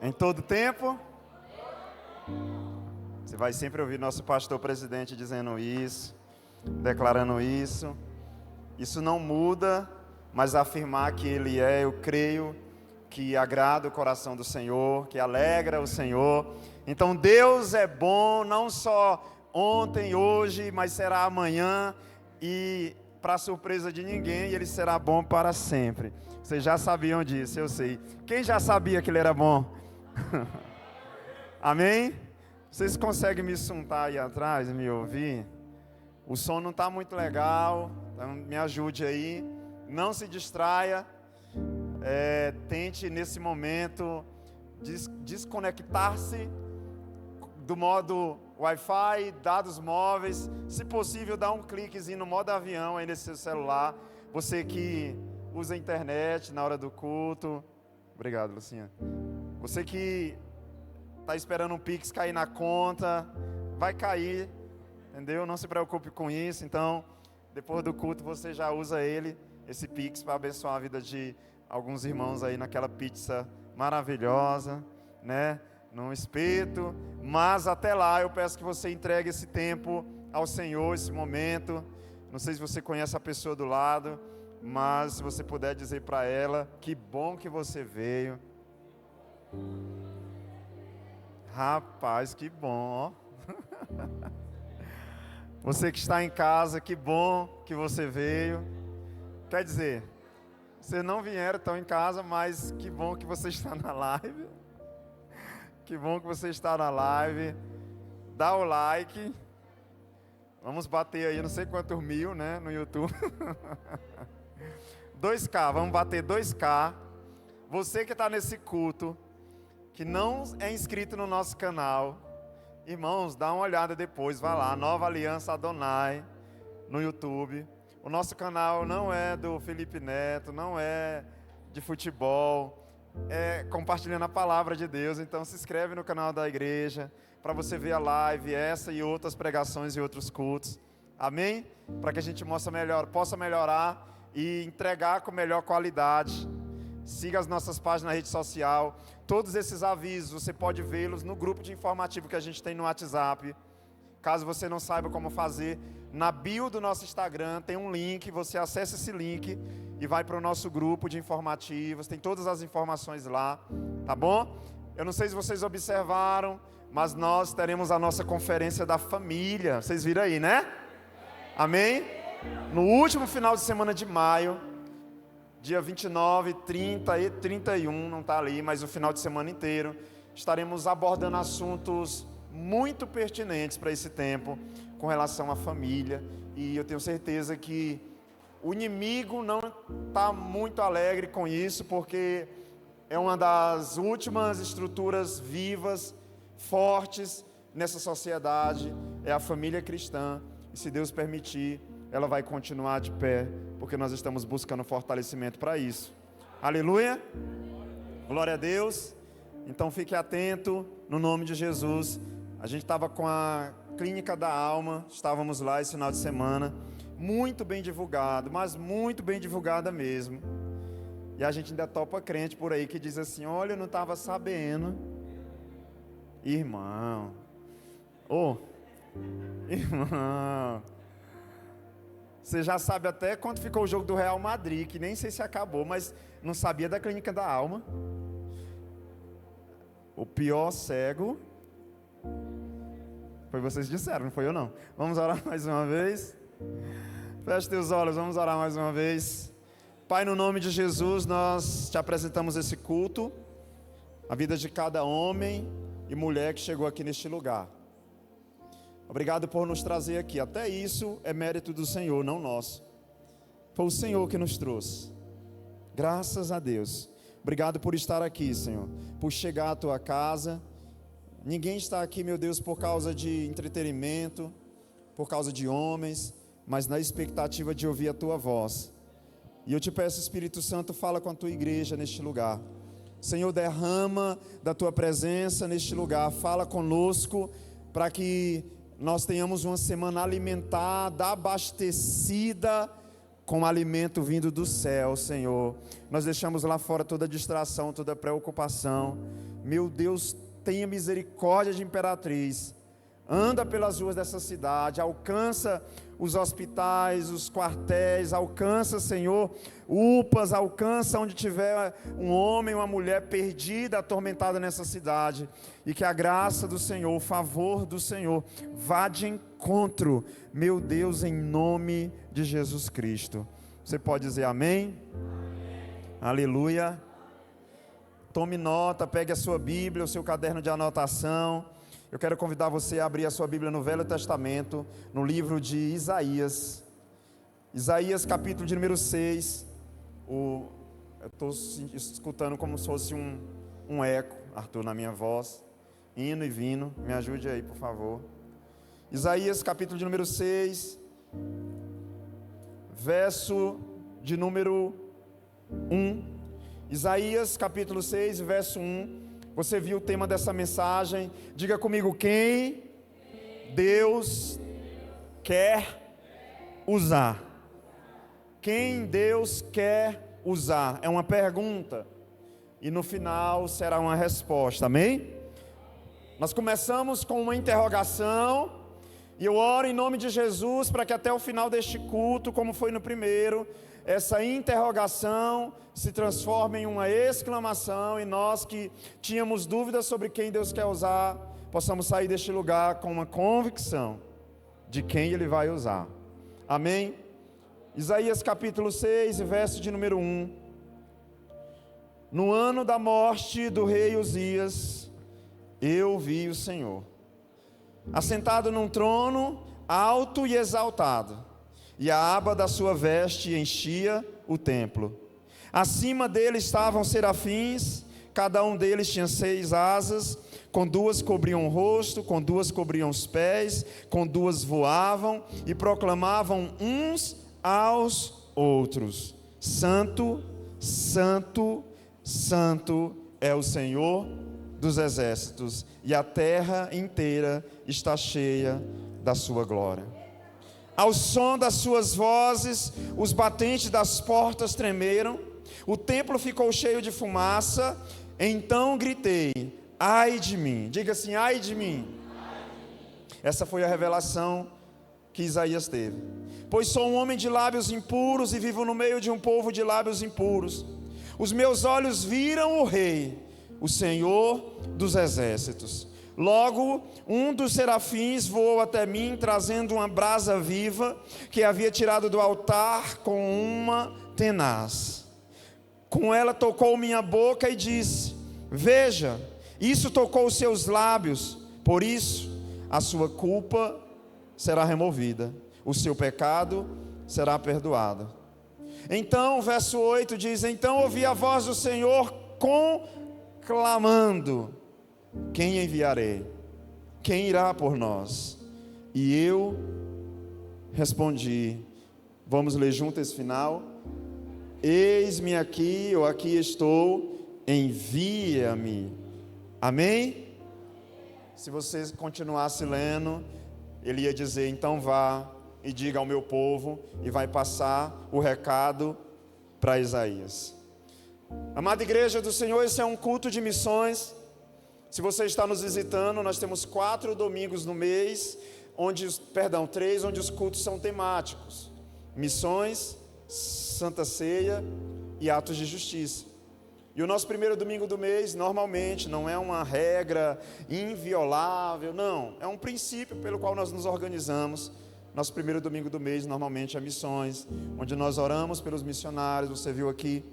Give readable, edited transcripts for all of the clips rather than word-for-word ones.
Em todo tempo. Você vai sempre ouvir nosso pastor presidente dizendo isso, declarando isso. Isso não muda, mas afirmar que Ele é, eu creio, que agrada o coração do Senhor, que alegra o Senhor. Então Deus é bom, não só ontem, hoje, mas será amanhã e, para surpresa de ninguém, Ele será bom para sempre. Vocês já sabiam disso, eu sei. Quem já sabia que Ele era bom? Amém? Vocês conseguem me suntar aí atrás, me ouvir? O som não está muito legal, então me ajude aí. Não se distraia. Tente nesse momento desconectar-se do modo Wi-Fi, dados móveis. Se possível, dá um cliquezinho no modo avião aí nesse seu celular. Você que usa a internet na hora do culto. Obrigado, Lucinha. Você que está esperando um Pix cair na conta, vai cair, entendeu? Não se preocupe com isso. Então, depois do culto, você já usa esse Pix, para abençoar a vida de alguns irmãos aí naquela pizza maravilhosa, né? Num espeto. Mas até lá, eu peço que você entregue esse tempo ao Senhor, esse momento. Não sei se você conhece a pessoa do lado, mas se você puder dizer para ela, que bom que você veio. Rapaz, que bom, ó. Você que está em casa, que bom que você veio. Quer dizer, vocês não vieram, estão em casa, mas que bom que você está na live. Que bom que você está na live. Dá o like. Vamos bater aí, não sei quantos mil, né, no YouTube. 2K, vamos bater 2K. Você que está nesse culto, que não é inscrito no nosso canal, irmãos, dá uma olhada depois, vai lá, Nova Aliança Adonai, no YouTube. O nosso canal não é do Felipe Neto, não é de futebol, é compartilhando a palavra de Deus. Então se inscreve no canal da igreja, para você ver a live, essa e outras pregações e outros cultos, amém? Para que a gente possa melhorar e entregar com melhor qualidade. Siga as nossas páginas na rede social. Todos esses avisos, você pode vê-los no grupo de informativo que a gente tem no WhatsApp. Caso você não saiba como fazer, na bio do nosso Instagram tem um link, você acessa esse link e vai para o nosso grupo de informativos. Tem todas as informações lá, tá bom? Eu não sei se vocês observaram, mas nós teremos a nossa conferência da família. Vocês viram aí, né? Amém? No último final de semana de maio, dia 29, 30 e 31, não está ali, mas o final de semana inteiro, estaremos abordando assuntos muito pertinentes para esse tempo, com relação à família. E eu tenho certeza que o inimigo não está muito alegre com isso, porque é uma das últimas estruturas vivas, fortes nessa sociedade, é a família cristã. E se Deus permitir, ela vai continuar de pé, porque nós estamos buscando fortalecimento para isso. Aleluia! Glória a Deus! Então fique atento, no nome de Jesus. A gente estava com a Clínica da Alma, estávamos lá esse final de semana, muito bem divulgado, mas muito bem divulgada mesmo. E a gente ainda topa crente por aí que diz assim: olha, eu não estava sabendo. Irmão, irmão, você já sabe até quanto ficou o jogo do Real Madrid, que nem sei se acabou, mas não sabia da Clínica da Alma. O pior cego foi vocês disseram, não foi eu não. Vamos orar mais uma vez. Feche teus olhos, vamos orar mais uma vez. Pai, no nome de Jesus, nós te apresentamos esse culto, a vida de cada homem e mulher que chegou aqui neste lugar. Obrigado por nos trazer aqui. Até isso é mérito do Senhor, não nosso. Foi o Senhor que nos trouxe. Graças a Deus. Obrigado por estar aqui, Senhor, por chegar à tua casa. Ninguém está aqui, meu Deus, por causa de entretenimento, por causa de homens, mas na expectativa de ouvir a tua voz. E eu te peço, Espírito Santo, fala com a tua igreja neste lugar. Senhor, derrama da tua presença neste lugar. Fala conosco para que nós tenhamos uma semana alimentada, abastecida, com alimento vindo do céu, Senhor. Nós deixamos lá fora toda distração, toda preocupação. Meu Deus, tenha misericórdia de Imperatriz. Anda pelas ruas dessa cidade, alcança os hospitais, os quartéis, alcança, Senhor, UPAs, alcança onde tiver um homem, uma mulher perdida, atormentada nessa cidade, e que a graça do Senhor, o favor do Senhor, vá de encontro, meu Deus, em nome de Jesus Cristo. Você pode dizer amém? Amém. Aleluia. Tome nota, pegue a sua Bíblia, o seu caderno de anotação. Eu quero convidar você a abrir a sua Bíblia no Velho Testamento, no livro de Isaías. Isaías, capítulo de número 6. Eu estou escutando como se fosse um eco, Arthur, na minha voz. Indo e vindo. Me ajude aí, por favor. Isaías, capítulo de número 6. Verso de número 1. Isaías, capítulo 6, verso 1. Você viu o tema dessa mensagem? Diga comigo, quem Deus quer usar? Quem Deus quer usar? É uma pergunta. E no final será uma resposta, amém? Nós começamos com uma interrogação. E eu oro em nome de Jesus para que até o final deste culto, como foi no primeiro, essa interrogação se transforme em uma exclamação, e nós que tínhamos dúvidas sobre quem Deus quer usar, possamos sair deste lugar com uma convicção de quem Ele vai usar. Amém? Isaías capítulo 6, verso de número 1. No ano da morte do rei Uzias, eu vi o Senhor, assentado num trono alto e exaltado, e a aba da sua veste enchia o templo. Acima dele estavam serafins, cada um deles tinha 6 asas, com 2 cobriam o rosto, com 2 cobriam os pés, com 2 voavam e proclamavam uns aos outros: Santo, Santo, Santo é o Senhor dos exércitos, e a terra inteira está cheia da sua glória. Ao som das suas vozes, os batentes das portas tremeram, o templo ficou cheio de fumaça. Então gritei: ai de mim. Diga assim: ai de mim. Essa foi a revelação que Isaías teve. Pois sou um homem de lábios impuros e vivo no meio de um povo de lábios impuros. Os meus olhos viram o Rei, o Senhor dos exércitos. Logo, um dos serafins voou até mim, trazendo uma brasa viva que havia tirado do altar com uma tenaz. Com ela tocou minha boca e disse: veja, isso tocou os seus lábios, por isso a sua culpa será removida, o seu pecado será perdoado. Então, verso 8 diz: então ouvi a voz do Senhor conclamando: quem enviarei? Quem irá por nós? E eu respondi. Vamos ler junto esse final? Eis-me aqui, ou aqui estou, envia-me. Amém? Se você continuasse lendo, ele ia dizer: então vá e diga ao meu povo, e vai passar o recado para Isaías. Amada igreja do Senhor, esse é um culto de missões. Se você está nos visitando, nós temos 4 domingos no mês, 3, onde os cultos são temáticos: missões, Santa Ceia e atos de justiça. E o nosso primeiro domingo do mês, normalmente, não é uma regra inviolável, não, é um princípio pelo qual nós nos organizamos. Nosso primeiro domingo do mês, normalmente, é missões, onde nós oramos pelos missionários. Você viu aqui,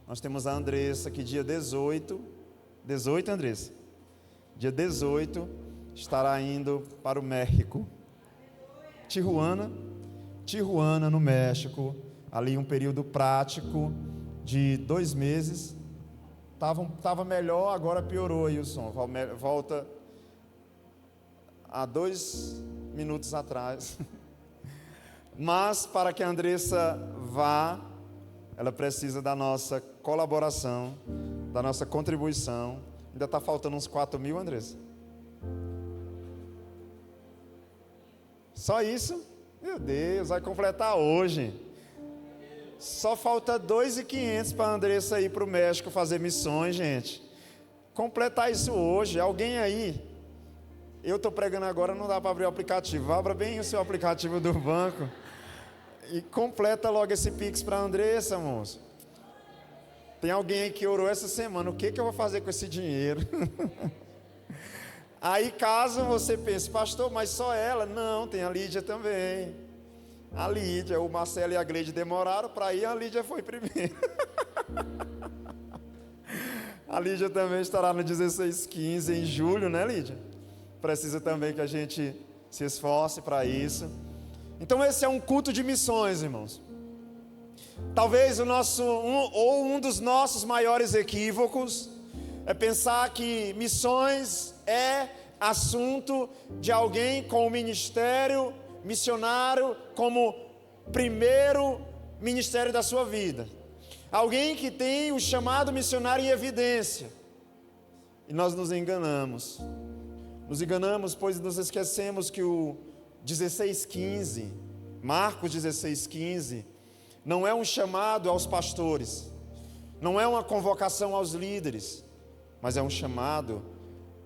nós temos a Andressa, que dia 18, Andressa? Dia 18, estará indo para o México. Tijuana, no México, ali um período prático de 2 meses. Estava melhor, agora piorou aí o som. Volta a 2 minutos atrás. Mas para que a Andressa vá, ela precisa da nossa colaboração, da nossa contribuição. Ainda está faltando uns 4.000, Andressa? Só isso? Meu Deus, vai completar hoje. Só falta 2.500 para a Andressa ir para o México fazer missões, gente. Completar isso hoje. Alguém aí? Eu estou pregando agora, não dá para abrir o aplicativo. Abra bem o seu aplicativo do banco e completa logo esse Pix para a Andressa, moço. Tem alguém aí que orou essa semana. O que eu vou fazer com esse dinheiro? Aí caso você pense, pastor, mas só ela? Não, tem a Lídia também. A Lídia, o Marcelo e a Gleide demoraram para ir, a Lídia foi primeiro. A Lídia também estará no 16:15 em julho, né, Lídia? Precisa também que a gente se esforce para isso. Então esse é um culto de missões, irmãos. Talvez um dos nossos maiores equívocos é pensar que missões é assunto de alguém com o ministério missionário como primeiro ministério da sua vida. Alguém que tem o chamado missionário em evidência. E nós nos enganamos. Nos enganamos, pois nos esquecemos que o 16:15, Marcos 16:15, não é um chamado aos pastores, não é uma convocação aos líderes, mas é um chamado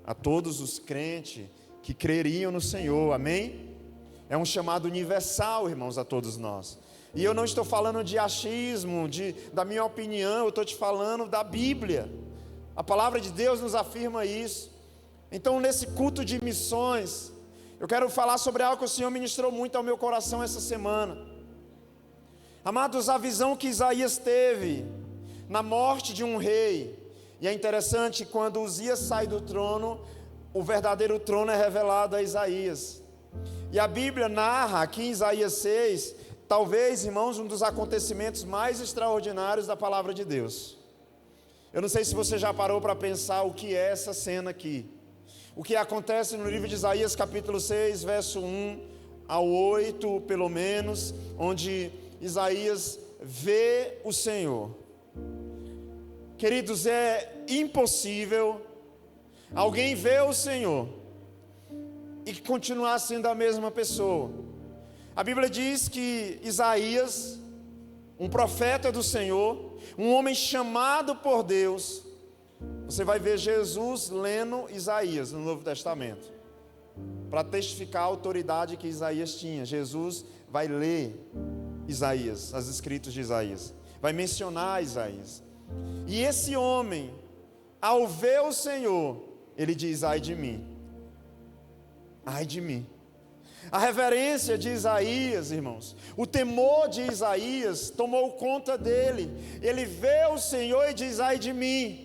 a todos os crentes que creriam no Senhor, amém? É um chamado universal, irmãos, a todos nós. E eu não estou falando de achismo, da minha opinião, eu estou te falando da Bíblia. A palavra de Deus nos afirma isso. Então, nesse culto de missões, eu quero falar sobre algo que o Senhor ministrou muito ao meu coração essa semana. Amados, a visão que Isaías teve na morte de um rei. E é interessante, quando Uzias sai do trono, o verdadeiro trono é revelado a Isaías. E a Bíblia narra aqui em Isaías 6, talvez, irmãos, um dos acontecimentos mais extraordinários da palavra de Deus. Eu não sei se você já parou para pensar o que é essa cena aqui. O que acontece no livro de Isaías capítulo 6, verso 1 ao 8, pelo menos, onde Isaías vê o Senhor. Queridos, é impossível alguém ver o Senhor e continuar sendo a mesma pessoa. A Bíblia diz que Isaías, um profeta do Senhor, um homem chamado por Deus, você vai ver Jesus lendo Isaías no Novo Testamento, para testificar a autoridade que Isaías tinha. Jesus vai ler Isaías, as escritos de Isaías, vai mencionar Isaías. E esse homem, ao ver o Senhor, ele diz: ai de mim. Ai de mim. A reverência de Isaías, irmãos, o temor de Isaías tomou conta dele. Ele vê o Senhor e diz: ai de mim.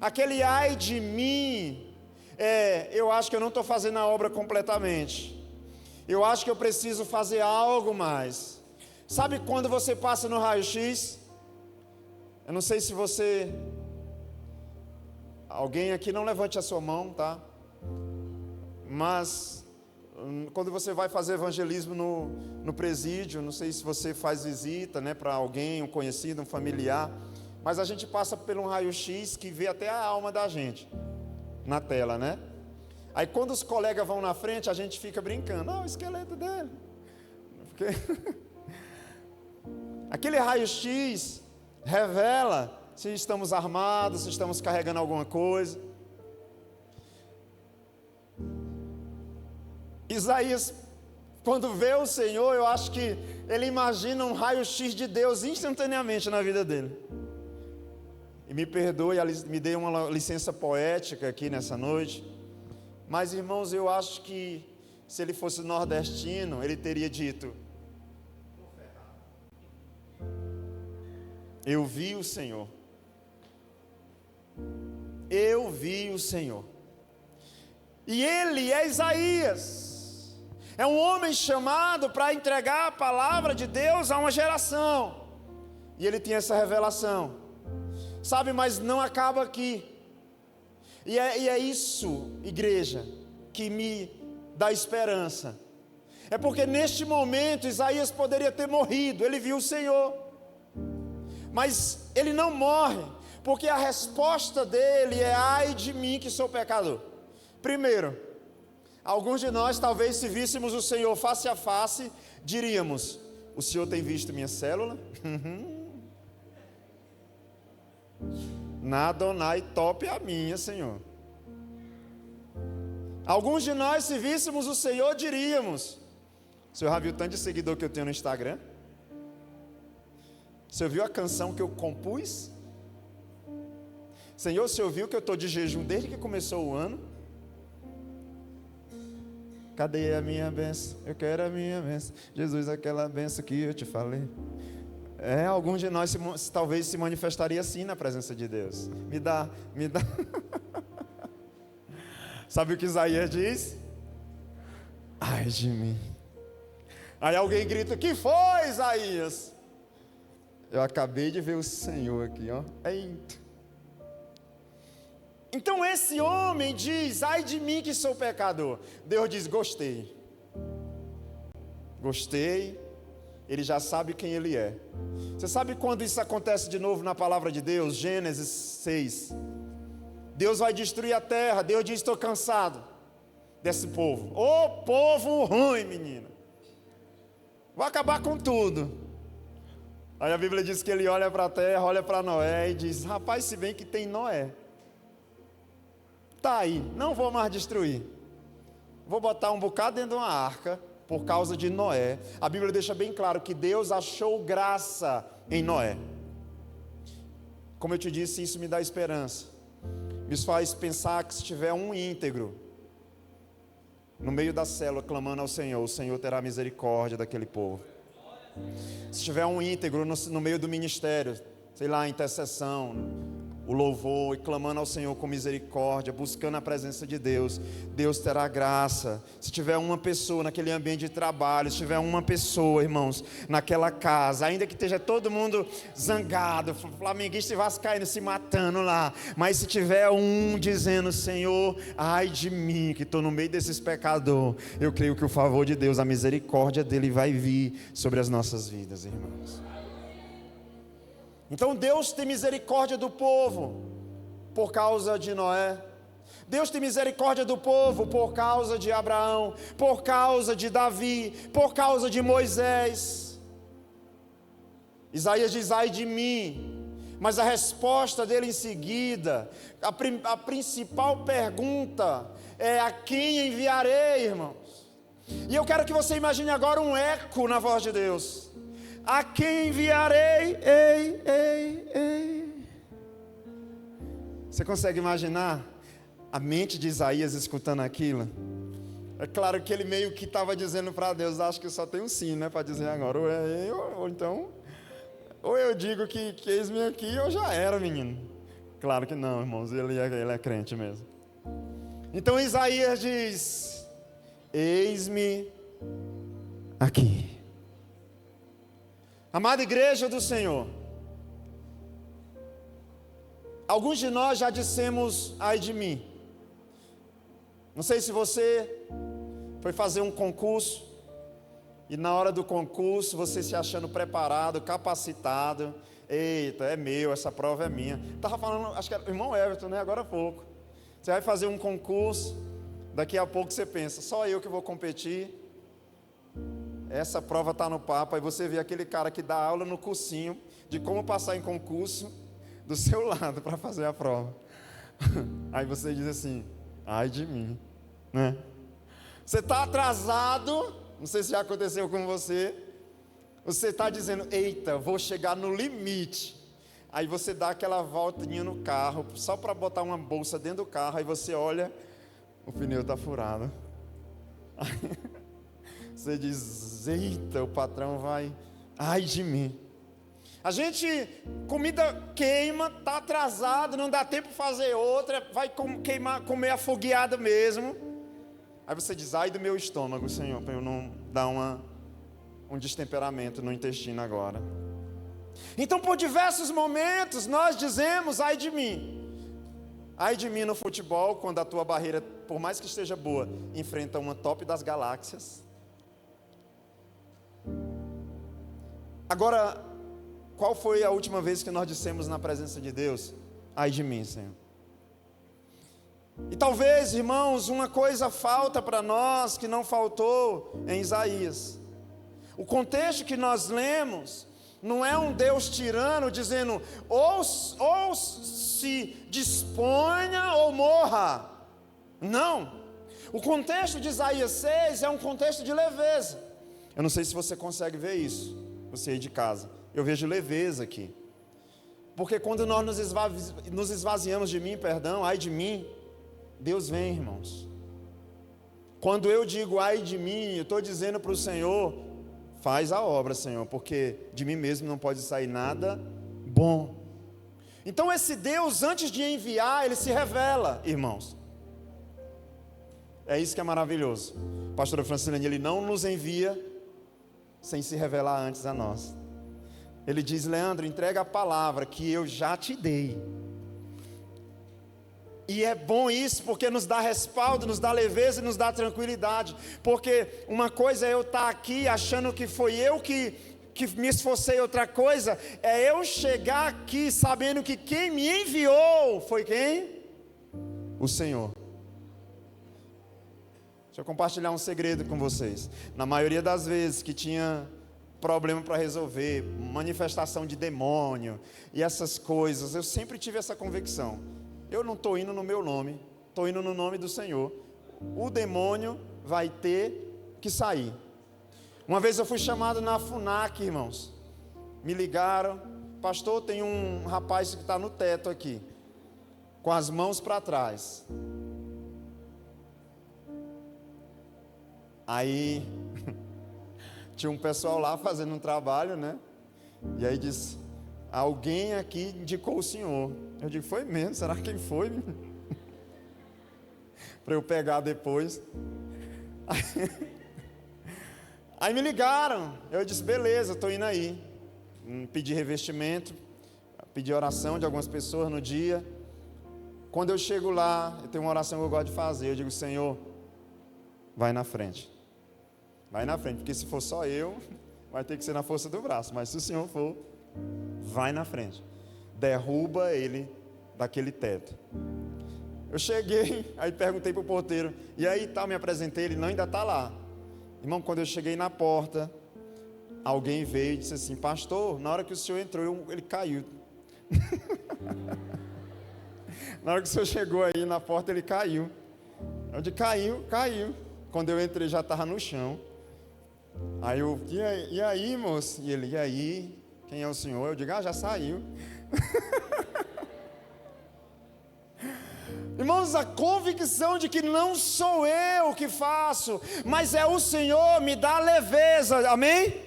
Aquele ai de mim, eu acho que eu não estou fazendo a obra completamente. Eu acho que eu preciso fazer algo mais. Sabe quando você passa no raio-x? Eu não sei se você... Alguém aqui, não levante a sua mão, tá? Mas quando você vai fazer evangelismo no presídio, não sei se você faz visita, né, para alguém, um conhecido, um familiar, mas a gente passa por um raio-x que vê até a alma da gente na tela, né? Aí quando os colegas vão na frente, a gente fica brincando: o esqueleto dele. Porque... aquele raio-x revela se estamos armados, se estamos carregando alguma coisa. Isaías, quando vê o Senhor, eu acho que ele imagina um raio-x de Deus instantaneamente na vida dele. E me perdoe, me dê uma licença poética aqui nessa noite, mas, irmãos, eu acho que se ele fosse nordestino, ele teria dito: eu vi o Senhor. Eu vi o Senhor. E ele é Isaías. É um homem chamado para entregar a palavra de Deus a uma geração. E ele tinha essa revelação. Sabe, mas não acaba aqui. E é isso, igreja, que me dá esperança. É porque neste momento Isaías poderia ter morrido. Ele viu o Senhor. Mas ele não morre, porque a resposta dele é: ai de mim que sou pecador. Primeiro, alguns de nós, talvez, se víssemos o Senhor face a face, diríamos: O Senhor tem visto minha célula? Na Adonai top a minha, Senhor. Alguns de nós, se víssemos o Senhor, diríamos: o Senhor já viu tanto de seguidor que eu tenho no Instagram? O Senhor viu a canção que eu compus? Senhor, o Senhor viu que eu estou de jejum desde que começou o ano? Cadê a minha bênção? Eu quero a minha bênção. Jesus, aquela bênção que eu te falei. Alguns de nós talvez se manifestaria assim na presença de Deus. Me dá. Sabe o que Isaías diz? Ai de mim. Aí alguém grita: que foi, Isaías? Eu acabei de ver o Senhor aqui, ó. Eita. Então esse homem diz: ai de mim que sou pecador. Deus diz: gostei. Ele já sabe quem ele é. Você sabe quando isso acontece de novo na palavra de Deus? Gênesis 6. Deus vai destruir a terra. Deus diz: estou cansado desse povo. Ô povo ruim, menina. Vou acabar com tudo. Aí a Bíblia diz que ele olha para a terra, olha para Noé e diz: rapaz, se bem que tem Noé. Tá aí, não vou mais destruir. Vou botar um bocado dentro de uma arca por causa de Noé. A Bíblia deixa bem claro que Deus achou graça em Noé. Como eu te disse, isso me dá esperança. Me faz pensar que se tiver um íntegro no meio da célula clamando ao Senhor, o Senhor terá misericórdia daquele povo. Se tiver um íntegro no meio do ministério, sei lá, intercessão, o louvor, e clamando ao Senhor com misericórdia, buscando a presença de Deus, Deus terá graça. Se tiver uma pessoa naquele ambiente de trabalho, se tiver uma pessoa, irmãos, naquela casa, ainda que esteja todo mundo zangado, flamenguista e vascaíno se matando lá, mas se tiver um dizendo: Senhor, ai de mim, que estou no meio desses pecadores, eu creio que o favor de Deus, a misericórdia dele vai vir sobre as nossas vidas, irmãos. Então Deus tem misericórdia do povo por causa de Noé. Deus tem misericórdia do povo por causa de Abraão, por causa de Davi, por causa de Moisés. Isaías diz: ai de mim. Mas a resposta dele em seguida, a principal pergunta é: a quem enviarei, irmãos? E eu quero que você imagine agora um eco na voz de Deus. A quem enviarei? Ei. Você consegue imaginar a mente de Isaías escutando aquilo? É claro que ele meio que estava dizendo para Deus: acho que só tem um sim, né, para dizer agora. Ou é eu, ou então, ou eu digo que eis-me aqui, ou já era, menino. Claro que não, irmãos, ele é crente mesmo. Então Isaías diz: eis-me aqui. Amada igreja do Senhor, alguns de nós já dissemos ai de mim. Não sei se você foi fazer um concurso e na hora do concurso você se achando preparado, capacitado: eita, é meu, essa prova é minha. Estava falando, acho que era o irmão Everton, né? Agora há pouco. Você vai fazer um concurso, daqui a pouco você pensa: só eu que vou competir. Essa prova está no papo. Aí você vê aquele cara que dá aula no cursinho de como passar em concurso do seu lado para fazer a prova. Aí você diz assim: ai de mim, né? Você está atrasado, não sei se já aconteceu com você. Você está dizendo: eita, vou chegar no limite. Aí você dá aquela voltinha no carro só para botar uma bolsa dentro do carro. Aí você olha, o pneu está furado. Você diz: eita, o patrão vai, ai de mim. A gente, comida queima, está atrasado, não dá tempo de fazer outra, vai comer afogueada mesmo. Aí você diz: ai do meu estômago, Senhor, para eu não dar um destemperamento no intestino agora. Então por diversos momentos nós dizemos: ai de mim. Ai de mim no futebol, quando a tua barreira, por mais que esteja boa, enfrenta uma top das galáxias. Agora, qual foi a última vez que nós dissemos na presença de Deus: ai de mim, Senhor? E talvez, irmãos, uma coisa falta para nós que não faltou em Isaías. O contexto que nós lemos não é um Deus tirano dizendo ou se disponha ou morra. Não. O contexto de Isaías 6 é um contexto de leveza. Eu não sei se você consegue ver isso, você aí de casa. Eu vejo leveza aqui. Porque quando nós nos esvaziamos de mim, ai de mim, Deus vem, irmãos. Quando eu digo ai de mim, eu estou dizendo para o Senhor, faz a obra, Senhor, porque de mim mesmo não pode sair nada bom. Então esse Deus, antes de enviar, Ele se revela, irmãos. É isso que é maravilhoso. Pastora Francilene, Ele não nos envia sem se revelar antes a nós. Ele diz, Leandro, entrega a palavra que eu já te dei. E é bom isso, porque nos dá respaldo, nos dá leveza e nos dá tranquilidade. Porque uma coisa é eu estar aqui achando que foi eu que me esforcei, outra coisa é eu chegar aqui sabendo que quem me enviou foi quem? O Senhor. Deixa eu compartilhar um segredo com vocês. Na maioria das vezes que tinha problema para resolver, manifestação de demônio e essas coisas, eu sempre tive essa convicção. Eu não estou indo no meu nome, estou indo no nome do Senhor. O demônio vai ter que sair. Uma vez eu fui chamado na FUNAC, irmãos. Me ligaram, pastor, tem um rapaz que está no teto aqui, com as mãos para trás. Aí, tinha um pessoal lá fazendo um trabalho, né? E aí disse, alguém aqui indicou o senhor. Eu digo, foi mesmo? Será quem foi? Para eu pegar depois. Aí me ligaram. Eu disse, beleza, estou indo aí. Pedi revestimento, pedi oração de algumas pessoas no dia. Quando eu chego lá, eu tenho uma oração que eu gosto de fazer. Eu digo, Senhor, vai na frente. Vai na frente, porque se for só eu, vai ter que ser na força do braço. Mas se o Senhor for, vai na frente. Derruba ele daquele teto. Eu cheguei, aí perguntei para o porteiro, e aí tal, me apresentei, ele não, ainda está lá. Irmão, quando eu cheguei na porta, alguém veio e disse assim, pastor, na hora que o senhor entrou, ele caiu. Na hora que o senhor chegou aí na porta, ele caiu. Eu disse, caiu. Quando eu entrei, já estava no chão. Aí eu, e aí, moço? E ele, e aí? Quem é o senhor? Eu digo, já saiu. Irmãos, a convicção de que não sou eu que faço, mas é o Senhor, me dá leveza, amém?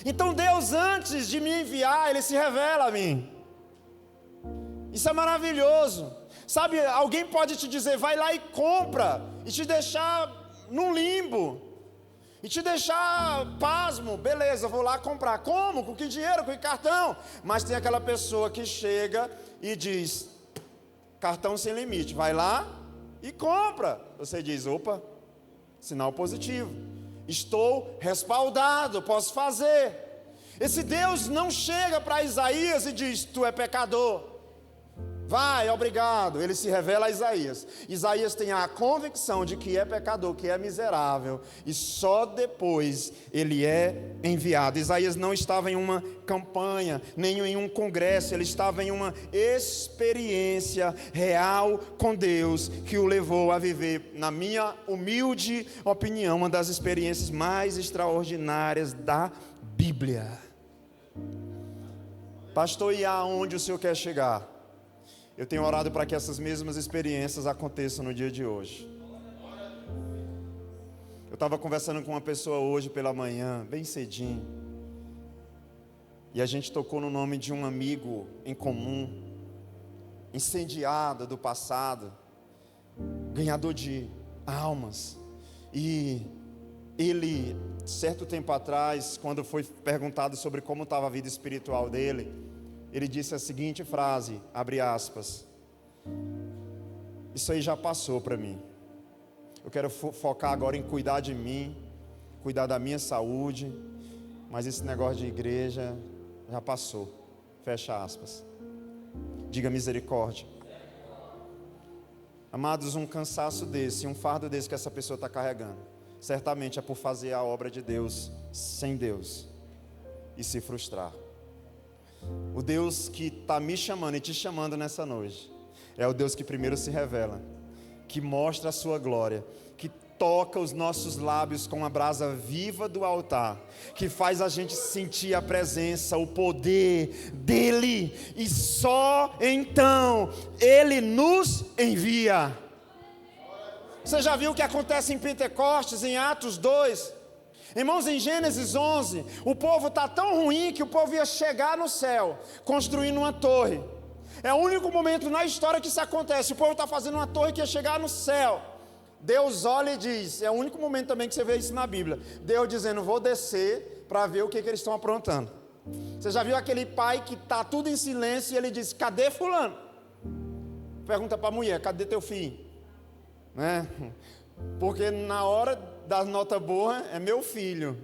Então Deus, antes de me enviar, Ele se revela a mim. Isso é maravilhoso. Sabe, alguém pode te dizer, vai lá e compra, e te deixar num limbo, e te deixar pasmo, beleza, vou lá comprar. Como? Com que dinheiro? Com que cartão? Mas tem aquela pessoa que chega e diz, cartão sem limite, vai lá e compra. Você diz, opa, sinal positivo, estou respaldado, posso fazer. Esse Deus não chega para Isaías e diz, tu é pecador, vai, obrigado. Ele se revela a Isaías. Isaías tem a convicção de que é pecador, que é miserável, e só depois ele é enviado. Isaías não estava em uma campanha, nem em um congresso, ele estava em uma experiência real com Deus, que o levou a viver, na minha humilde opinião, uma das experiências mais extraordinárias da Bíblia. Pastor, e aonde o senhor quer chegar? Eu tenho orado para que essas mesmas experiências aconteçam no dia de hoje. Eu estava conversando com uma pessoa hoje pela manhã, bem cedinho, e a gente tocou no nome de um amigo em comum, incendiado do passado, ganhador de almas. E ele, certo tempo atrás, quando foi perguntado sobre como estava a vida espiritual dele, ele disse a seguinte frase, abre aspas, isso aí já passou para mim, eu quero focar agora em cuidar de mim, cuidar da minha saúde, mas esse negócio de igreja já passou, fecha aspas. Diga misericórdia. Amados, um cansaço desse, um fardo desse que essa pessoa está carregando, certamente é por fazer a obra de Deus sem Deus e se frustrar. O Deus que está me chamando e te chamando nessa noite é o Deus que primeiro se revela, que mostra a sua glória, que toca os nossos lábios com a brasa viva do altar, que faz a gente sentir a presença, o poder dele, e só então ele nos envia. Você já viu o que acontece em Pentecostes, em Atos 2? Irmãos, em Gênesis 11, o povo está tão ruim que o povo ia chegar no céu, construindo uma torre. É o único momento na história que isso acontece. O povo está fazendo uma torre que ia chegar no céu. Deus olha e diz, é o único momento também que você vê isso na Bíblia, Deus dizendo, vou descer para ver o que eles estão aprontando. Você já viu aquele pai que está tudo em silêncio e ele diz, cadê fulano? Pergunta para a mulher, cadê teu filho? Né? Porque na hora da nota boa é meu filho.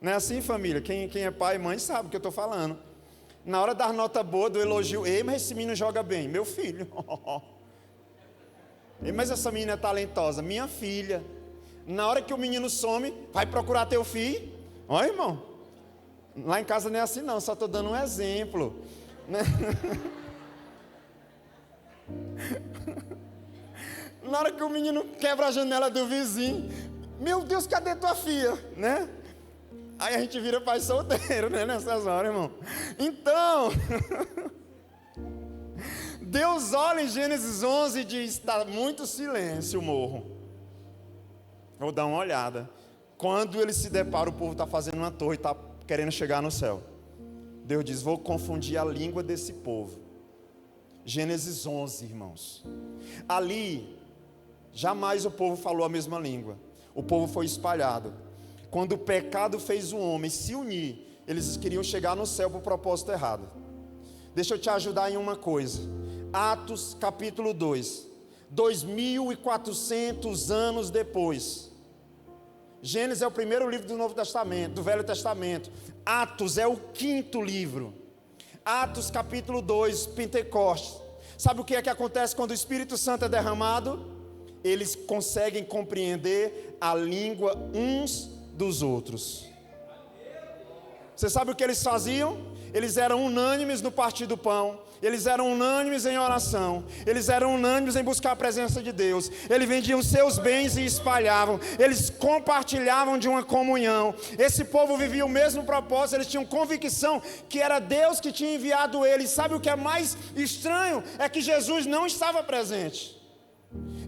Não é assim, família? Quem é pai e mãe sabe o que eu estou falando. Na hora da nota boa, do elogio, ei, mas esse menino joga bem, meu filho. Ei, mas essa menina é talentosa, minha filha. Na hora que o menino some, vai procurar teu filho. Ó, irmão, lá em casa não é assim não, só estou dando um exemplo, né? Na hora que o menino quebra a janela do vizinho, meu Deus, cadê tua filha, né? Aí a gente vira pai solteiro, né, nessas horas, irmão. Então, Deus olha em Gênesis 11 e diz, está muito silêncio o morro. Vou dar uma olhada. Quando ele se depara, o povo está fazendo uma torre, está querendo chegar no céu. Deus diz, vou confundir a língua desse povo. Gênesis 11, irmãos. Ali, jamais o povo falou a mesma língua. O povo foi espalhado. Quando o pecado fez o homem se unir, eles queriam chegar no céu por propósito errado. Deixa eu te ajudar em uma coisa. Atos capítulo 2. 2400 anos depois. Gênesis é o primeiro livro do Novo Testamento, do Velho Testamento. Atos é o quinto livro. Atos capítulo 2, Pentecostes. Sabe o que é que acontece quando o Espírito Santo é derramado? Eles conseguem compreender a língua uns dos outros. Você sabe o que eles faziam? Eles eram unânimes no partir do pão, eles eram unânimes em oração, eles eram unânimes em buscar a presença de Deus, eles vendiam seus bens e espalhavam, eles compartilhavam de uma comunhão. Esse povo vivia o mesmo propósito, eles tinham convicção que era Deus que tinha enviado eles. Sabe o que é mais estranho? É que Jesus não estava presente.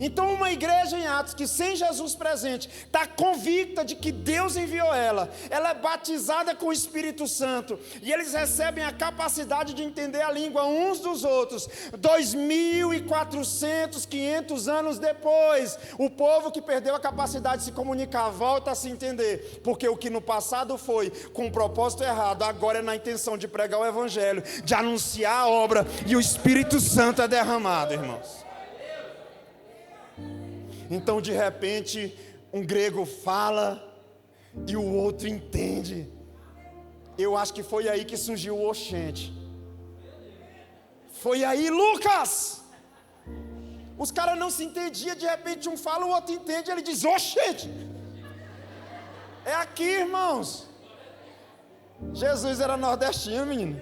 Então uma igreja em Atos que sem Jesus presente está convicta de que Deus enviou ela é batizada com o Espírito Santo e eles recebem a capacidade de entender a língua uns dos outros. 2400, 500 anos depois, o povo que perdeu a capacidade de se comunicar volta a se entender, porque o que no passado foi com um propósito errado, agora é na intenção de pregar o Evangelho, de anunciar a obra, e o Espírito Santo é derramado, irmãos. Então, de repente, um grego fala e o outro entende. Eu acho que foi aí que surgiu o oxente. Foi aí, Lucas! Os caras não se entendiam, de repente um fala, o outro entende, ele diz, oxente! É aqui, irmãos. Jesus era nordestino, menino.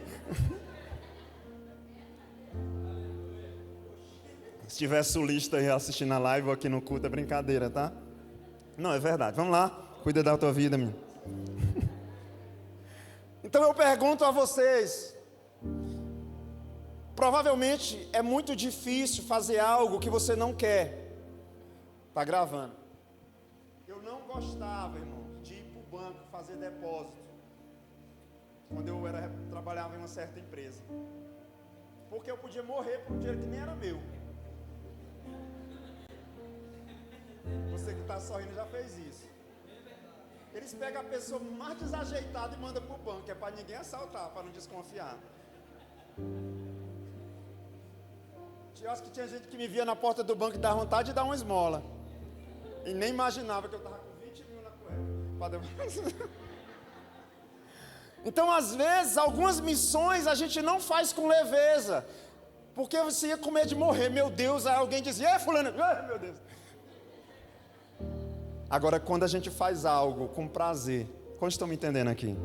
Se tiver sulista aí assistindo a live ou aqui no culto, é brincadeira, tá? Não, é verdade. Vamos lá, cuida da tua vida, menino. Então eu pergunto a vocês, provavelmente é muito difícil fazer algo que você não quer. Tá gravando. Eu não gostava, irmão, de ir para o banco fazer depósito, quando eu trabalhava em uma certa empresa, porque eu podia morrer por um dinheiro que nem era meu. Você que está sorrindo já fez isso. Eles pegam a pessoa mais desajeitada e mandam para o banco, é para ninguém assaltar, para não desconfiar. Eu acho que tinha gente que me via na porta do banco e dava vontade de dar uma esmola, e nem imaginava que eu estava com 20 mil na cueca. Então, às vezes, algumas missões a gente não faz com leveza, porque você ia com medo de morrer. Meu Deus, aí alguém dizia, fulano, meu Deus. Agora, quando a gente faz algo com prazer, quantos estão me entendendo aqui?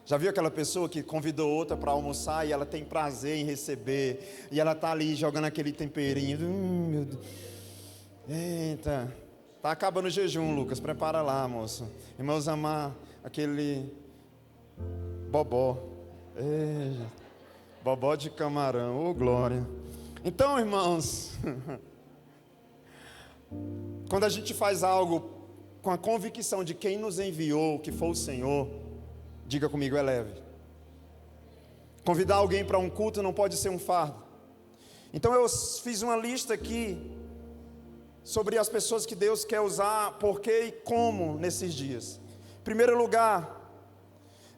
Já viu aquela pessoa que convidou outra para almoçar e ela tem prazer em receber, e ela está ali jogando aquele temperinho, meu Deus. Eita, tá acabando o jejum, Lucas, prepara lá, moço. Irmãos, amar aquele bobó, bobó de camarão, glória. Então, irmãos, quando a gente faz algo com a convicção de quem nos enviou, que foi o Senhor, diga comigo, é leve. Convidar alguém para um culto não pode ser um fardo. Então eu fiz uma lista aqui sobre as pessoas que Deus quer usar, por quê e como nesses dias. Em primeiro lugar,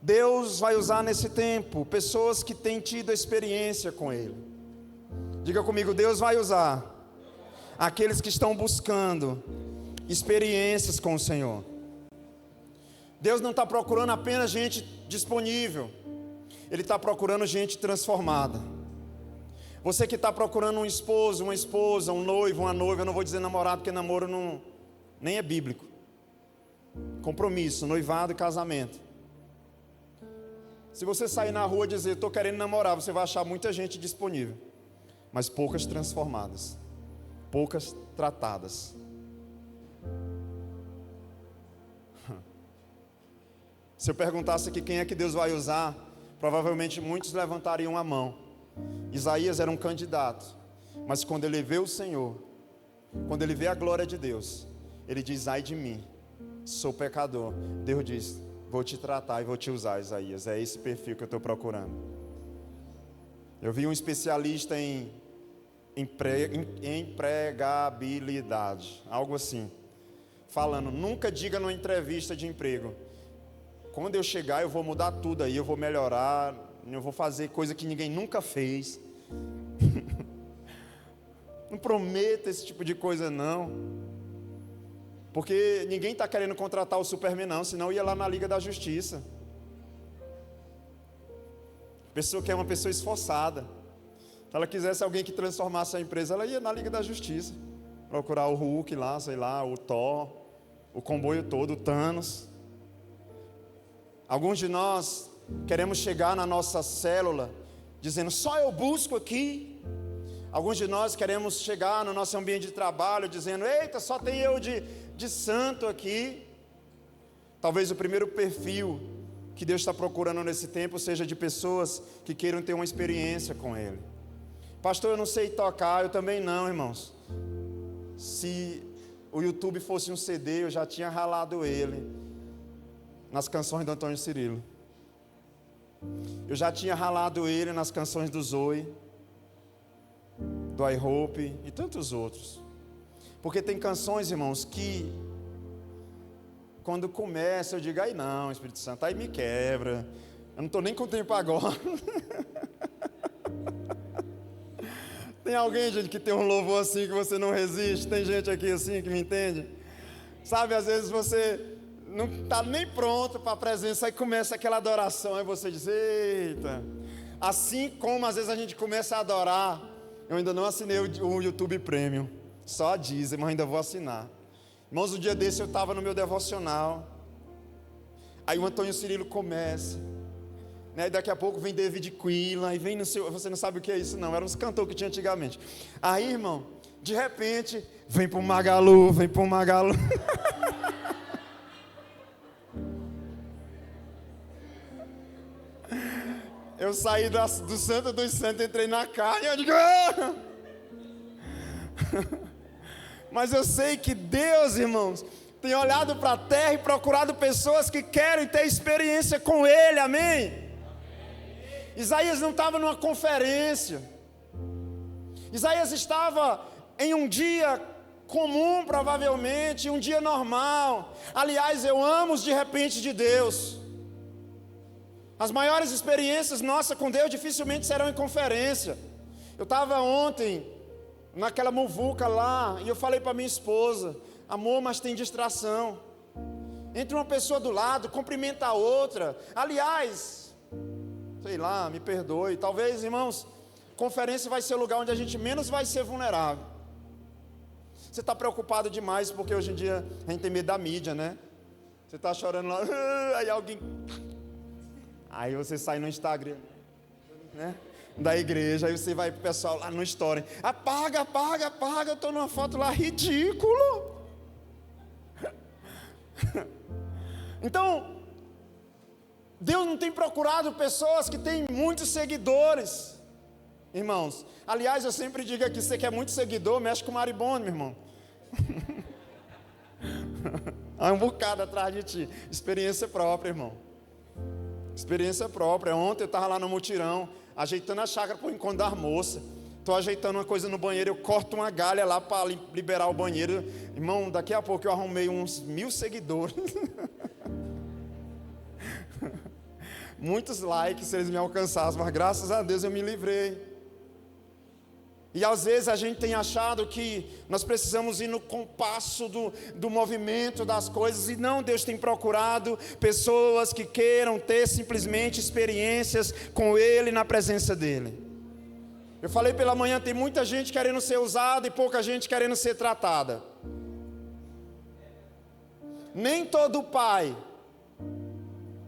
Deus vai usar nesse tempo pessoas que têm tido experiência com Ele. Diga comigo, Deus vai usar aqueles que estão buscando experiências com o Senhor. Deus não está procurando apenas gente disponível, Ele está procurando gente transformada. Você que está procurando um esposo, uma esposa, um noivo, uma noiva, eu não vou dizer namorado, porque namoro nem é bíblico. Compromisso, noivado e casamento. Se você sair na rua e dizer, estou querendo namorar, você vai achar muita gente disponível, mas poucas transformadas, poucas tratadas. Se eu perguntasse aqui quem é que Deus vai usar, provavelmente muitos levantariam a mão. Isaías era um candidato, mas quando ele vê o Senhor, quando ele vê a glória de Deus, ele diz, ai de mim, sou pecador. Deus diz, vou te tratar e vou te usar, Isaías. É esse perfil que eu estou procurando. Eu vi um especialista em empregabilidade, algo assim, falando, nunca diga numa entrevista de emprego, quando eu chegar eu vou mudar tudo aí, eu vou melhorar, eu vou fazer coisa que ninguém nunca fez. Não prometa esse tipo de coisa não, porque ninguém está querendo contratar o Superman não, senão ia lá na Liga da Justiça. A pessoa que é uma pessoa esforçada, se ela quisesse alguém que transformasse a empresa, ela ia na Liga da Justiça, procurar o Hulk lá, sei lá, o Thor, o comboio todo, o Thanos. Alguns de nós queremos chegar na nossa célula dizendo, só eu busco aqui. Alguns de nós queremos chegar no nosso ambiente de trabalho dizendo, eita, só tem eu de santo aqui. Talvez o primeiro perfil que Deus está procurando nesse tempo seja de pessoas que queiram ter uma experiência com Ele. Pastor, eu não sei tocar, eu também não, irmãos. Se o YouTube fosse um CD, eu já tinha ralado ele nas canções do Antônio Cirilo. Eu já tinha ralado ele nas canções do Zoe, do I Hope e tantos outros. Porque tem canções, irmãos, que quando começa eu digo, aí não, Espírito Santo, aí me quebra. Eu não estou nem com tempo agora. Tem alguém, gente, que tem um louvor assim que você não resiste? Tem gente aqui assim que me entende? Sabe, às vezes você não está nem pronto para a presença, aí começa aquela adoração, aí você diz, eita. Assim como às vezes a gente começa a adorar, eu ainda não assinei o YouTube Premium, só a Deezer, mas ainda vou assinar. Irmãos, um dia desse eu estava no meu devocional, aí o Antônio Cirilo começa, né, e daqui a pouco vem David Quilla, e vem no seu, você não sabe o que é isso não, eram uns cantores que tinha antigamente. Aí, irmão, de repente, vem pro Magalu. Eu saí do Santo dos Santos, entrei na carne, eu digo, ah! Mas eu sei que Deus, irmãos, tem olhado para a terra e procurado pessoas que querem ter experiência com Ele, amém? Isaías não estava numa conferência, Isaías estava em um dia comum, provavelmente, um dia normal. Aliás, eu amo os de repente de Deus. As maiores experiências nossas com Deus dificilmente serão em conferência. Eu estava ontem naquela muvuca lá e eu falei para minha esposa, amor, mas tem distração. Entra uma pessoa do lado, cumprimenta a outra. Aliás, sei lá, me perdoe, talvez, irmãos, conferência vai ser o lugar onde a gente menos vai ser vulnerável. Você está preocupado demais, porque hoje em dia a gente tem medo da mídia, né? Você está chorando lá, aí alguém... Aí você sai no Instagram, né? Da igreja, aí você vai pro pessoal lá no story. Apaga, eu estou numa foto lá, ridículo. Então, Deus não tem procurado pessoas que têm muitos seguidores, irmãos. Aliás, eu sempre digo aqui, você quer muito seguidor, mexe com o maribondo, meu irmão. Há um bocado atrás de ti. Experiência própria, irmão. Experiência própria. Ontem eu estava lá no mutirão, ajeitando a chácara para o encontro das moças. Estou ajeitando uma coisa no banheiro, eu corto uma galha lá para liberar o banheiro. Irmão, daqui a pouco eu arrumei uns 1000 seguidores. Muitos likes se eles me alcançassem, mas graças a Deus eu me livrei. E às vezes a gente tem achado que nós precisamos ir no compasso do movimento das coisas, e não, Deus tem procurado pessoas que queiram ter simplesmente experiências com Ele, na presença dEle. Eu falei pela manhã, tem muita gente querendo ser usada e pouca gente querendo ser tratada. Nem todo pai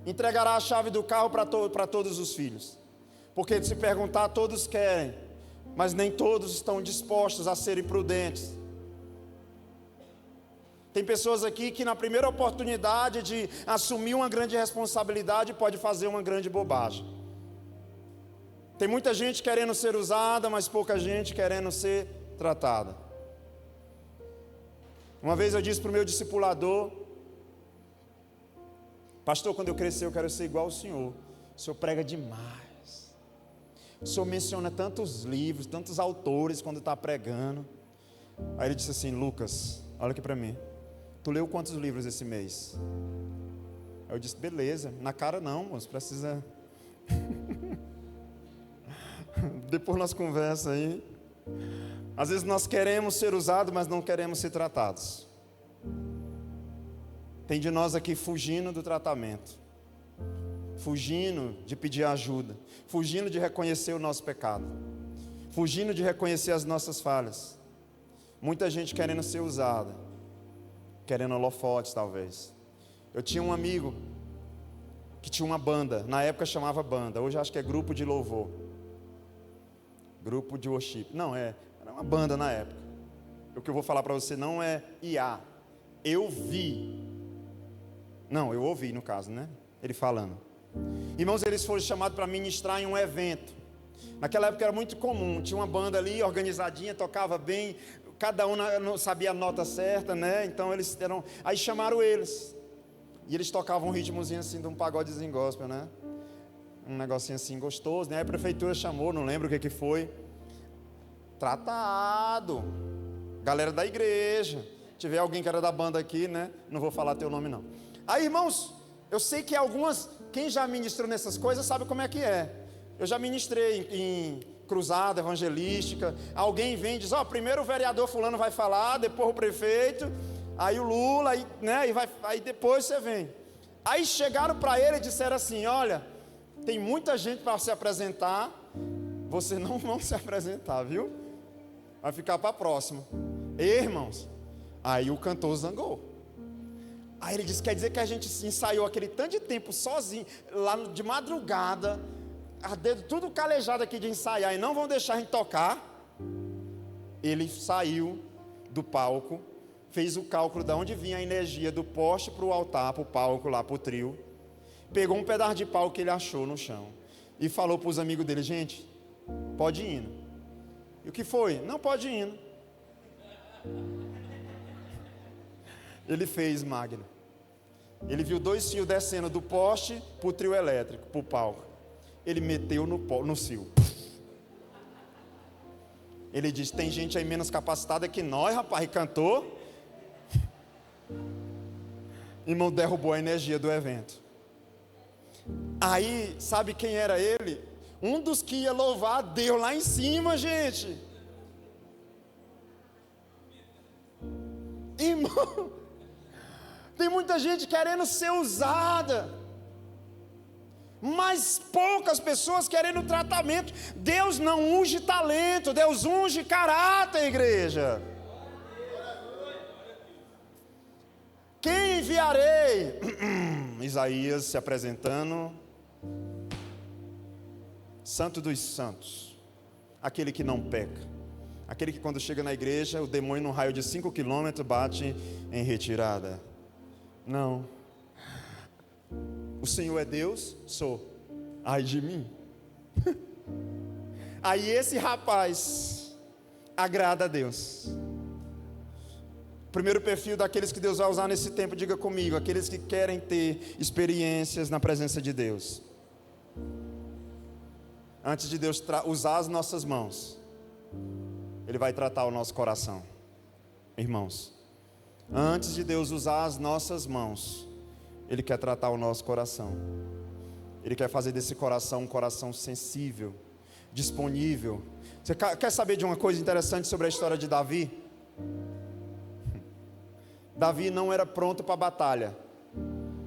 entregará a chave do carro para todos os filhos, porque se perguntar, todos querem, mas nem todos estão dispostos a serem prudentes. Tem pessoas aqui que na primeira oportunidade de assumir uma grande responsabilidade pode fazer uma grande bobagem. Tem muita gente querendo ser usada, mas pouca gente querendo ser tratada. Uma vez eu disse para o meu discipulador: pastor, quando eu crescer eu quero ser igual ao senhor. O senhor prega demais. O senhor menciona tantos livros, tantos autores quando está pregando. Aí ele disse assim: Lucas, olha aqui para mim, tu leu quantos livros esse mês? Aí eu disse: beleza, na cara não, moço, precisa... Depois nós conversa aí. Às vezes nós queremos ser usados, mas não queremos ser tratados. Tem de nós aqui fugindo do tratamento, fugindo de pedir ajuda, fugindo de reconhecer o nosso pecado, fugindo de reconhecer as nossas falhas. Muita gente querendo ser usada, querendo holofotes talvez. Eu tinha um amigo que tinha uma banda, na época chamava banda, hoje acho que é grupo de louvor, grupo de worship. Não, era uma banda na época. O que eu vou falar para você não é IA. Eu ouvi no caso, né? Ele falando. Irmãos, eles foram chamados para ministrar em um evento. Naquela época era muito comum, tinha uma banda ali organizadinha, tocava bem, cada um não sabia a nota certa, né? Então aí chamaram eles. E eles tocavam um ritmozinho assim de um pagodezinho gospel, né? Um negocinho assim gostoso, né? Aí a prefeitura chamou, não lembro o que foi. Tratado. Galera da igreja. Se tiver alguém que era da banda aqui, né? Não vou falar teu nome não. Aí, irmãos, eu sei que quem já ministrou nessas coisas sabe como é que é. Eu já ministrei em cruzada evangelística. Alguém vem e diz: primeiro o vereador fulano vai falar, depois o prefeito, aí o Lula, aí depois você vem. Aí chegaram para ele e disseram assim: olha, tem muita gente para se apresentar, você não vão se apresentar, viu? Vai ficar para a próxima. Irmãos, aí o cantor zangou. Aí ele disse: quer dizer que a gente ensaiou aquele tanto de tempo sozinho, lá de madrugada, a dedo tudo calejado aqui de ensaiar, e não vão deixar a gente tocar? Ele saiu do palco, fez o cálculo de onde vinha a energia do poste para o altar, para o palco lá, para o trio, pegou um pedaço de pau que ele achou no chão e falou para os amigos dele: gente, pode ir indo. E o que foi? Não, pode ir indo. Ele fez, Magno. Ele viu 2 fios descendo do poste para o trio elétrico, para o palco. Ele meteu no cio. Ele disse: tem gente aí menos capacitada que nós, rapaz, e cantou. Irmão, derrubou a energia do evento. Aí, sabe quem era ele? Um dos que ia louvar a Deus lá em cima, gente. Irmão, tem muita gente querendo ser usada, mas poucas pessoas querendo tratamento. Deus não unge talento, Deus unge caráter, igreja. enviarei. Isaías se apresentando, Santo dos Santos, aquele que não peca, aquele que quando chega na igreja, o demônio num raio de 5 quilômetros bate em retirada. Não. O Senhor é Deus? Sou. Ai de mim. Aí esse rapaz agrada a Deus. Primeiro perfil daqueles que Deus vai usar nesse tempo, diga comigo, aqueles que querem ter experiências na presença de Deus. Antes de Deus usar as nossas mãos, Ele vai tratar o nosso coração. Irmãos, antes de Deus usar as nossas mãos, Ele quer tratar o nosso coração. Ele quer fazer desse coração um coração sensível, disponível. Você quer saber de uma coisa interessante sobre a história de Davi? Davi não era pronto para a batalha.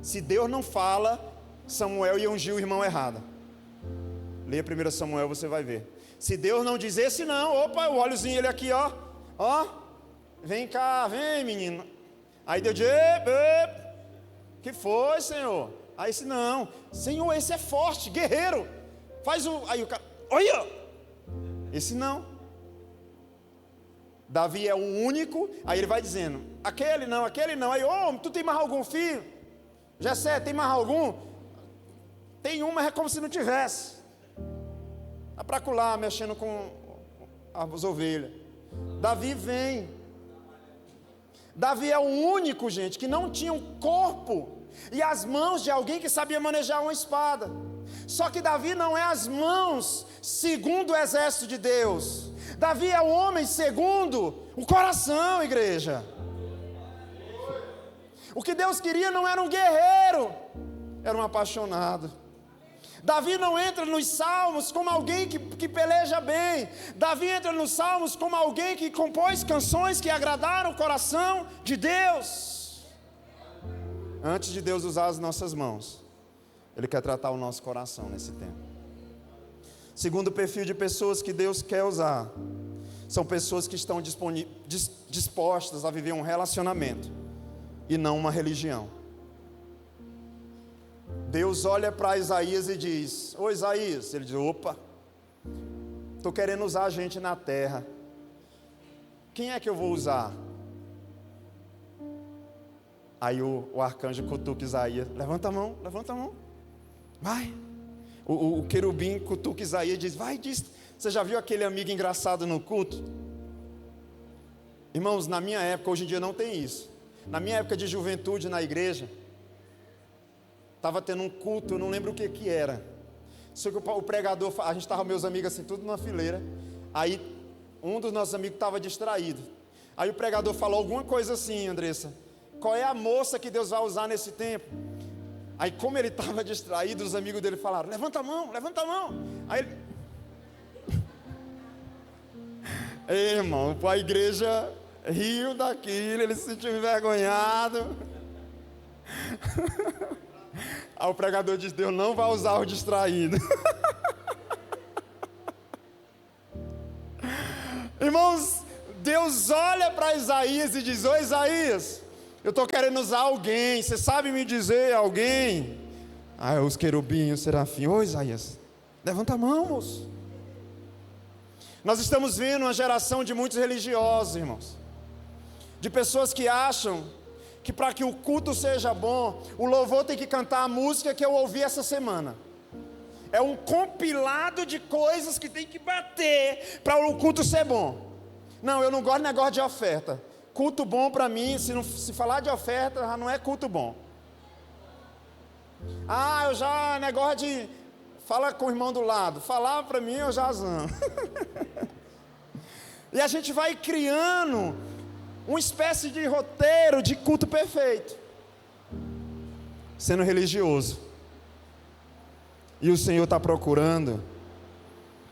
Se Deus não fala, Samuel ia ungir o irmão errado. Leia 1 Samuel, você vai ver. Se Deus não dizer, se não, opa, o olhozinho ele aqui, ó, vem cá, vem menino. Aí Deus diz, que foi, Senhor? Aí se não, Senhor, esse é forte, guerreiro, faz o, aí o cara, olha, esse não. Davi é o único, aí ele vai dizendo, aquele não, aí, tu tem mais algum filho? Jessé, tem mais algum? Tem um, mas é como se não tivesse. Está para colar, mexendo com as ovelhas. Davi vem. Davi é o único, gente, que não tinha um corpo e as mãos de alguém que sabia manejar uma espada. Só que Davi não é as mãos segundo o exército de Deus. Davi é o homem segundo o coração, igreja. O que Deus queria não era um guerreiro, era um apaixonado. Davi não entra nos salmos como alguém que peleja bem. Davi entra nos salmos como alguém que compôs canções que agradaram o coração de Deus. Antes de Deus usar as nossas mãos, Ele quer tratar o nosso coração nesse tempo. Segundo perfil de pessoas que Deus quer usar, são pessoas que estão dispostas a viver um relacionamento e não uma religião. Deus olha para Isaías e diz, ô Isaías, ele diz, opa, estou querendo usar a gente na terra, quem é que eu vou usar? Aí o arcanjo cutuca Isaías, levanta a mão, vai. O querubim cutuca Isaías e diz, vai, diz. Você já viu aquele amigo engraçado no culto? Irmãos, na minha época, hoje em dia não tem isso. Na minha época de juventude na igreja, estava tendo um culto, eu não lembro o que era. Só que o pregador, a gente estava, meus amigos assim, tudo numa fileira. Aí um dos nossos amigos estava distraído. Aí o pregador falou alguma coisa assim, Andressa, qual é a moça que Deus vai usar nesse tempo? Aí como ele estava distraído, os amigos dele falaram, levanta a mão. Aí ele... Ei, irmão, a igreja riu daquilo, ele se sentiu envergonhado. Aí o pregador diz, Deus não vai usar o distraído. Irmãos, Deus olha para Isaías e diz, ô Isaías, eu estou querendo usar alguém, você sabe me dizer alguém? Aí os querubinhos, os serafim, ô Isaías, levanta a mão, moço. Nós estamos vendo uma geração de muitos religiosos, irmãos, de pessoas que acham que para que o culto seja bom, o louvor tem que cantar a música que eu ouvi essa semana. É um compilado de coisas que tem que bater para o culto ser bom. Não, eu não gosto de negócio de oferta. Culto bom para mim, se falar de oferta, já não é culto bom. Eu já, negócio de, fala com o irmão do lado, falar para mim eu já zango. E a gente vai criando uma espécie de roteiro de culto perfeito, sendo religioso. E o Senhor está procurando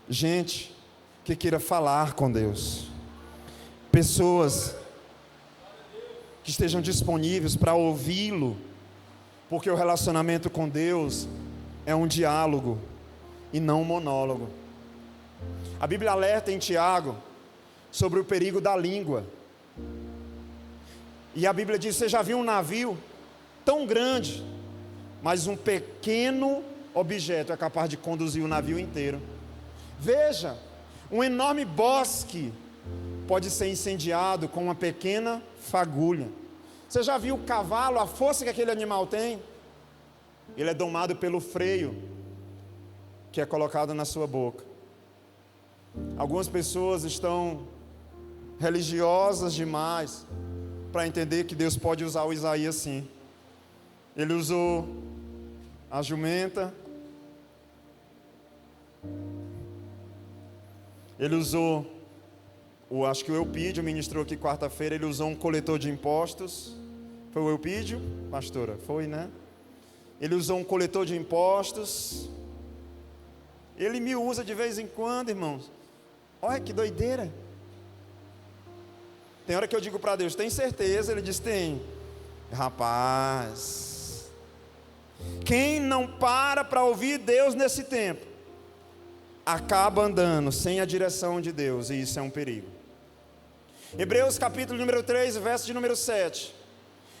gente que queira falar com Deus, pessoas que estejam disponíveis para ouvi-lo, porque o relacionamento com Deus é um diálogo e não um monólogo. A Bíblia alerta em Tiago sobre o perigo da língua. E a Bíblia diz, você já viu um navio tão grande, mas um pequeno objeto é capaz de conduzir o navio inteiro. Veja, um enorme bosque pode ser incendiado com uma pequena fagulha. Você já viu o cavalo, a força que aquele animal tem? Ele é domado pelo freio que é colocado na sua boca. Algumas pessoas estão religiosas demais para entender que Deus pode usar o Isaías sim. Ele usou a jumenta, ele usou, acho que o Eupídio ministrou aqui quarta-feira, ele usou um coletor de impostos. Foi o Eupídio, pastora? Foi, né? Ele usou um coletor de impostos. Ele me usa de vez em quando, irmãos. Olha que doideira. Tem hora que eu digo para Deus, tem certeza? Ele diz, tem. Rapaz, quem não para ouvir Deus nesse tempo, acaba andando sem a direção de Deus, e isso é um perigo. Hebreus capítulo número 3, verso de número 7.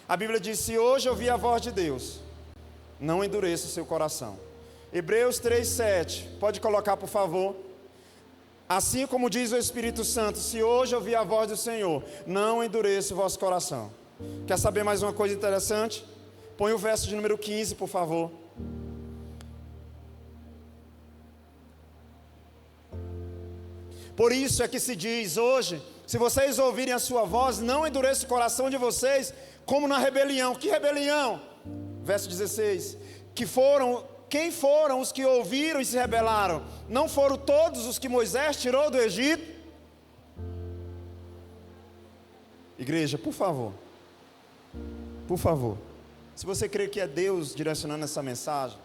A Bíblia diz, se hoje ouvir a voz de Deus, não endureça o seu coração. Hebreus 3, 7, pode colocar por favor. Assim como diz o Espírito Santo, se hoje ouvir a voz do Senhor, não endureça o vosso coração. Quer saber mais uma coisa interessante? Põe o verso de número 15, por favor. Por isso é que se diz hoje, se vocês ouvirem a sua voz, não endureça o coração de vocês, como na rebelião. Que rebelião? Verso 16, quem foram os que ouviram e se rebelaram? Não foram todos os que Moisés tirou do Egito? Igreja, por favor, se você crê que é Deus direcionando essa mensagem,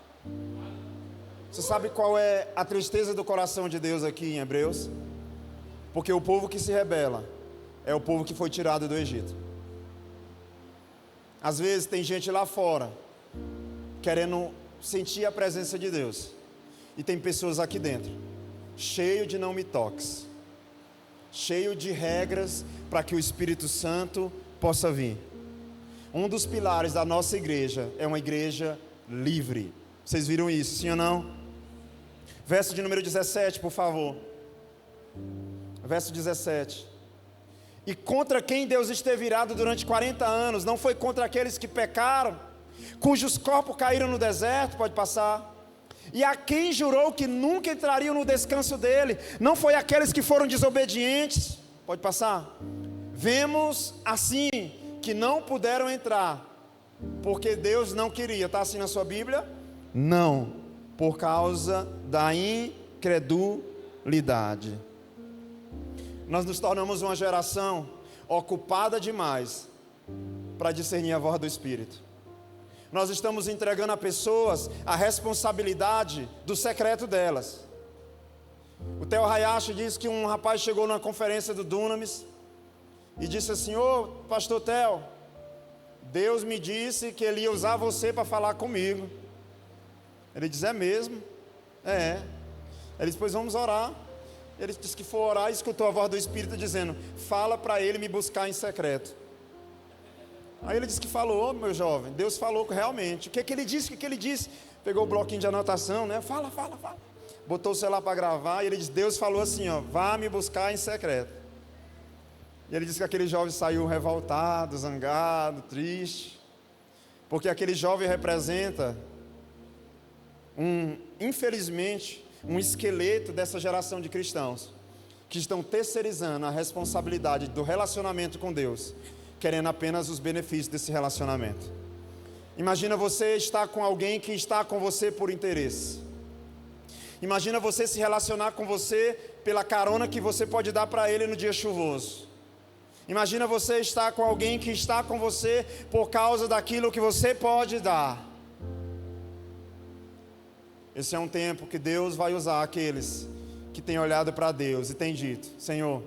você sabe qual é a tristeza do coração de Deus aqui em Hebreus? Porque o povo que se rebela é o povo que foi tirado do Egito. Às vezes tem gente lá fora querendo sentir a presença de Deus, e tem pessoas aqui dentro cheio de não me toques, cheio de regras para que o Espírito Santo possa vir. Um dos pilares da nossa igreja é uma igreja livre. Vocês viram isso, sim ou não? Verso de número 17, por favor. Verso 17. E contra quem Deus esteve irado durante 40 anos, não foi contra aqueles que pecaram, cujos corpos caíram no deserto, pode passar, e a quem jurou que nunca entrariam no descanso dele, não foi aqueles que foram desobedientes, pode passar. Vemos assim que não puderam entrar, porque Deus não queria. Está assim na sua Bíblia? Não, por causa da incredulidade. Nós nos tornamos uma geração ocupada demais para discernir a voz do Espírito. Nós estamos entregando a pessoas a responsabilidade do secreto delas. O Theo Hayashi diz que um rapaz chegou numa conferência do Dunamis e disse assim: ô pastor Theo, Deus me disse que Ele ia usar você para falar comigo. Ele diz: é mesmo? É. Ele disse: pois vamos orar. Ele disse que foi orar e escutou a voz do Espírito dizendo: fala para ele me buscar em secreto. Aí ele disse que falou: meu jovem, Deus falou realmente. O que ele disse? O que ele disse? Pegou o bloquinho de anotação, né? Fala. Botou o celular para gravar e ele disse: Deus falou assim, ó, vá me buscar em secreto. E ele disse que aquele jovem saiu revoltado, zangado, triste, porque aquele jovem representa infelizmente, um esqueleto dessa geração de cristãos que estão terceirizando a responsabilidade do relacionamento com Deus, querendo apenas os benefícios desse relacionamento. Imagina você estar com alguém que está com você por interesse. Imagina você se relacionar com você pela carona que você pode dar para ele no dia chuvoso. Imagina você estar com alguém que está com você por causa daquilo que você pode dar. Esse é um tempo que Deus vai usar aqueles que têm olhado para Deus e têm dito: Senhor,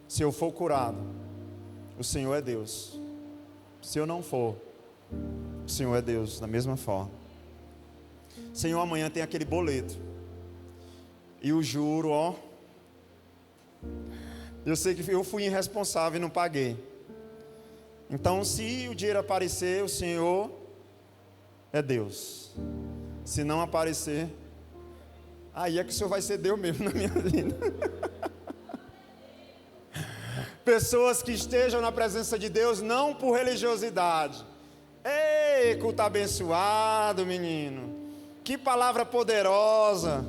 se eu for curado, o Senhor é Deus. Se eu não for, o Senhor é Deus, da mesma forma. Senhor, amanhã tem aquele boleto, e o juro, ó, eu sei que eu fui irresponsável e não paguei. Então, se o dinheiro aparecer, o Senhor é Deus. Se não aparecer, aí é que o Senhor vai ser Deus mesmo na minha vida. Pessoas que estejam na presença de Deus não por religiosidade. Ei, culto abençoado, menino. Que palavra poderosa.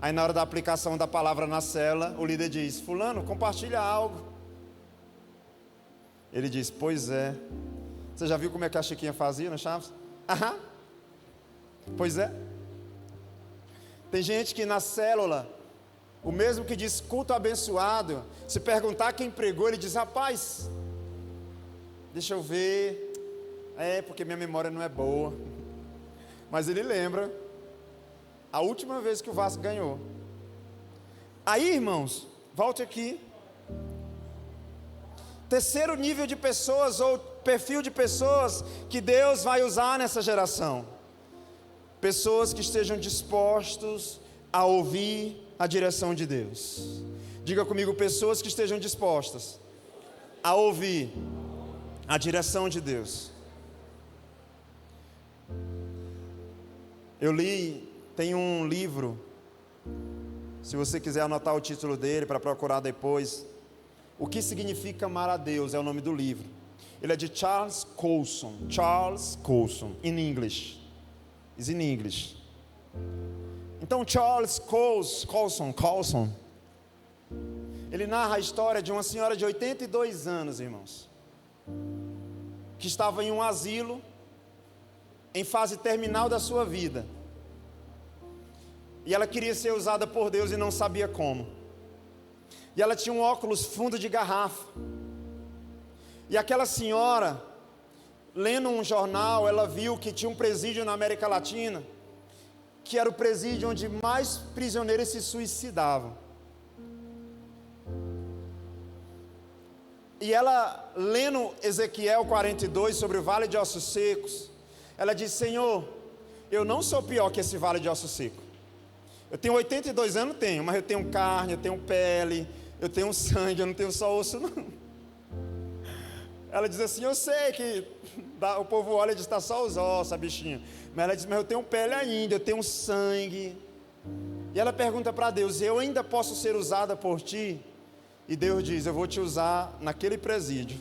Aí na hora da aplicação da palavra na cela, o líder diz: fulano, compartilha algo. Ele diz: pois é. Você já viu como é que a Chiquinha fazia no Chaves? Aham. Pois é. Tem gente que na célula, o mesmo que diz culto abençoado, se perguntar quem pregou, ele diz: rapaz, deixa eu ver. Porque minha memória não é boa. Mas ele lembra a última vez que o Vasco ganhou. Aí, irmãos, volte aqui. Terceiro nível de pessoas, ou perfil de pessoas que Deus vai usar nessa geração. Pessoas que estejam dispostos a ouvir a direção de Deus. Diga comigo: pessoas que estejam dispostas a ouvir a direção de Deus. Eu li, tem um livro, se você quiser anotar o título dele para procurar depois. O que significa amar a Deus é o nome do livro. Ele é de Charles Colson. Charles Colson, in English. Is in English. Então Charles Colson, ele narra a história de uma senhora de 82 anos, irmãos, que estava em um asilo, em fase terminal da sua vida, e ela queria ser usada por Deus e não sabia como. E ela tinha um óculos fundo de garrafa, e aquela senhora, lendo um jornal, ela viu que tinha um presídio na América Latina, que era o presídio onde mais prisioneiros se suicidavam. E ela, lendo Ezequiel 42 sobre o vale de ossos secos, ela disse: Senhor, eu não sou pior que esse vale de ossos secos. Eu tenho 82 anos, mas eu tenho carne, eu tenho pele, eu tenho sangue, eu não tenho só osso não. Ela diz assim: eu sei que o povo olha e diz: está só os ossos, a bichinha. Mas ela diz: mas eu tenho pele ainda, eu tenho sangue. E ela pergunta para Deus: eu ainda posso ser usada por ti? E Deus diz: eu vou te usar naquele presídio.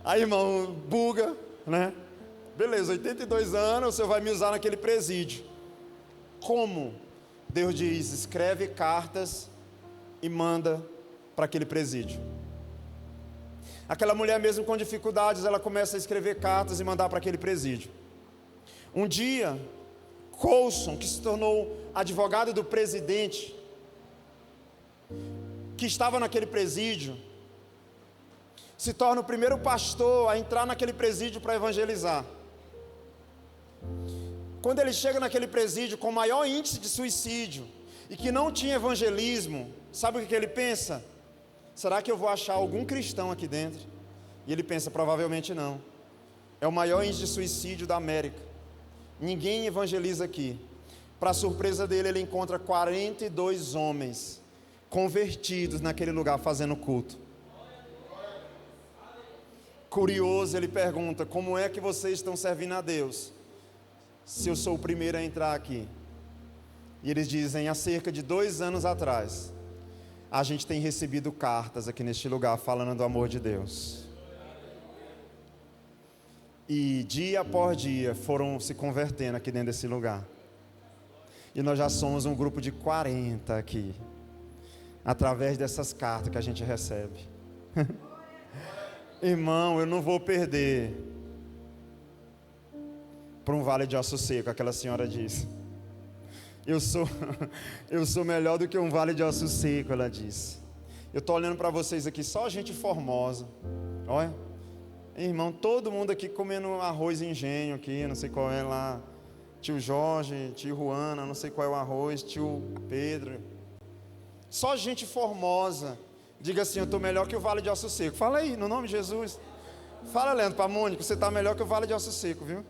Aí, irmão, buga, né? Beleza, 82 anos, o Senhor vai me usar naquele presídio. Como? Deus diz: escreve cartas e manda para aquele presídio. Aquela mulher, mesmo com dificuldades, ela começa a escrever cartas e mandar para aquele presídio. Um dia, Colson, que se tornou advogado do presidente, que estava naquele presídio, se torna o primeiro pastor a entrar naquele presídio para evangelizar. Quando ele chega naquele presídio com o maior índice de suicídio e que não tinha evangelismo, sabe o que ele pensa? Será que eu vou achar algum cristão aqui dentro? E ele pensa: provavelmente não. É o maior índice de suicídio da América. Ninguém evangeliza aqui. Para surpresa dele, ele encontra 42 homens convertidos naquele lugar fazendo culto. Curioso, ele pergunta: como é que vocês estão servindo a Deus, se eu sou o primeiro a entrar aqui? E eles dizem: há cerca de 2 anos atrás, a gente tem recebido cartas aqui neste lugar falando do amor de Deus. E dia após dia foram se convertendo aqui dentro desse lugar. E nós já somos um grupo de 40 aqui, através dessas cartas que a gente recebe. Irmão, eu não vou perder para um vale de osso seco, aquela senhora disse. Eu sou melhor do que um vale de osso seco, ela disse. Eu estou olhando para vocês aqui, só gente formosa. Olha, irmão, todo mundo aqui comendo arroz engenho aqui, não sei qual é lá. Tio Jorge, tio Juana, não sei qual é o arroz, tio Pedro. Só gente formosa. Diga assim: eu estou melhor que o vale de osso seco. Fala aí, no nome de Jesus. Fala, Leandro, para a Mônica, você está melhor que o vale de osso seco, viu?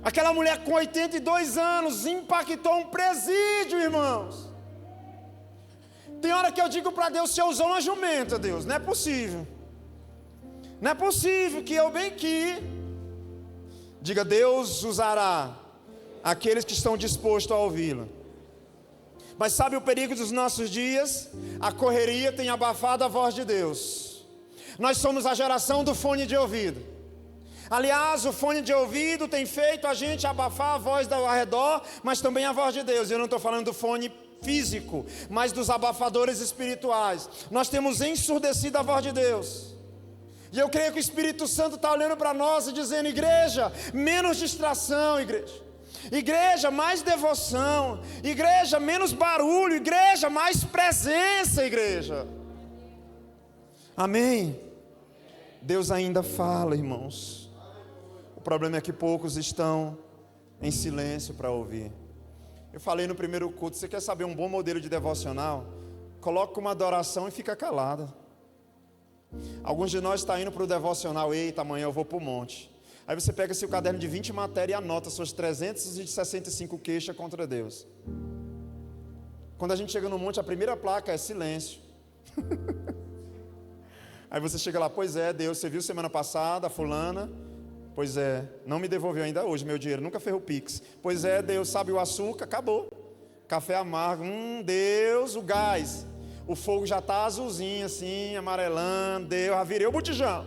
Aquela mulher com 82 anos impactou um presídio, irmãos. Tem hora que eu digo para Deus: se eu usar uma jumenta, Deus, não é possível. Não é possível que eu bem que... Diga, Deus usará aqueles que estão dispostos a ouvi-lo. Mas sabe o perigo dos nossos dias? A correria tem abafado a voz de Deus. Nós somos a geração do fone de ouvido. Aliás, o fone de ouvido tem feito a gente abafar a voz ao redor, mas também a voz de Deus. Eu não estou falando do fone físico, mas dos abafadores espirituais. Nós temos ensurdecido a voz de Deus. E eu creio que o Espírito Santo está olhando para nós e dizendo: igreja, menos distração, igreja. Igreja, mais devoção. Igreja, menos barulho. Igreja, mais presença, igreja. Amém? Deus ainda fala, irmãos. O problema é que poucos estão em silêncio para ouvir. Eu falei no primeiro culto, você quer saber um bom modelo de devocional? Coloca uma adoração e fica calada. Alguns de nós estão indo para o devocional: eita, amanhã eu vou para o monte. Aí você pega seu caderno de 20 matérias e anota suas 365 queixas contra Deus. Quando a gente chega no monte, a primeira placa é silêncio. Aí você chega lá: pois é, Deus, você viu semana passada a fulana? Pois é, não me devolveu ainda hoje meu dinheiro, nunca fez o Pix. Pois é, Deus, sabe o açúcar? Acabou. Café amargo, Deus, o gás. O fogo já está azulzinho assim, amarelando. Deus, já virei o botijão.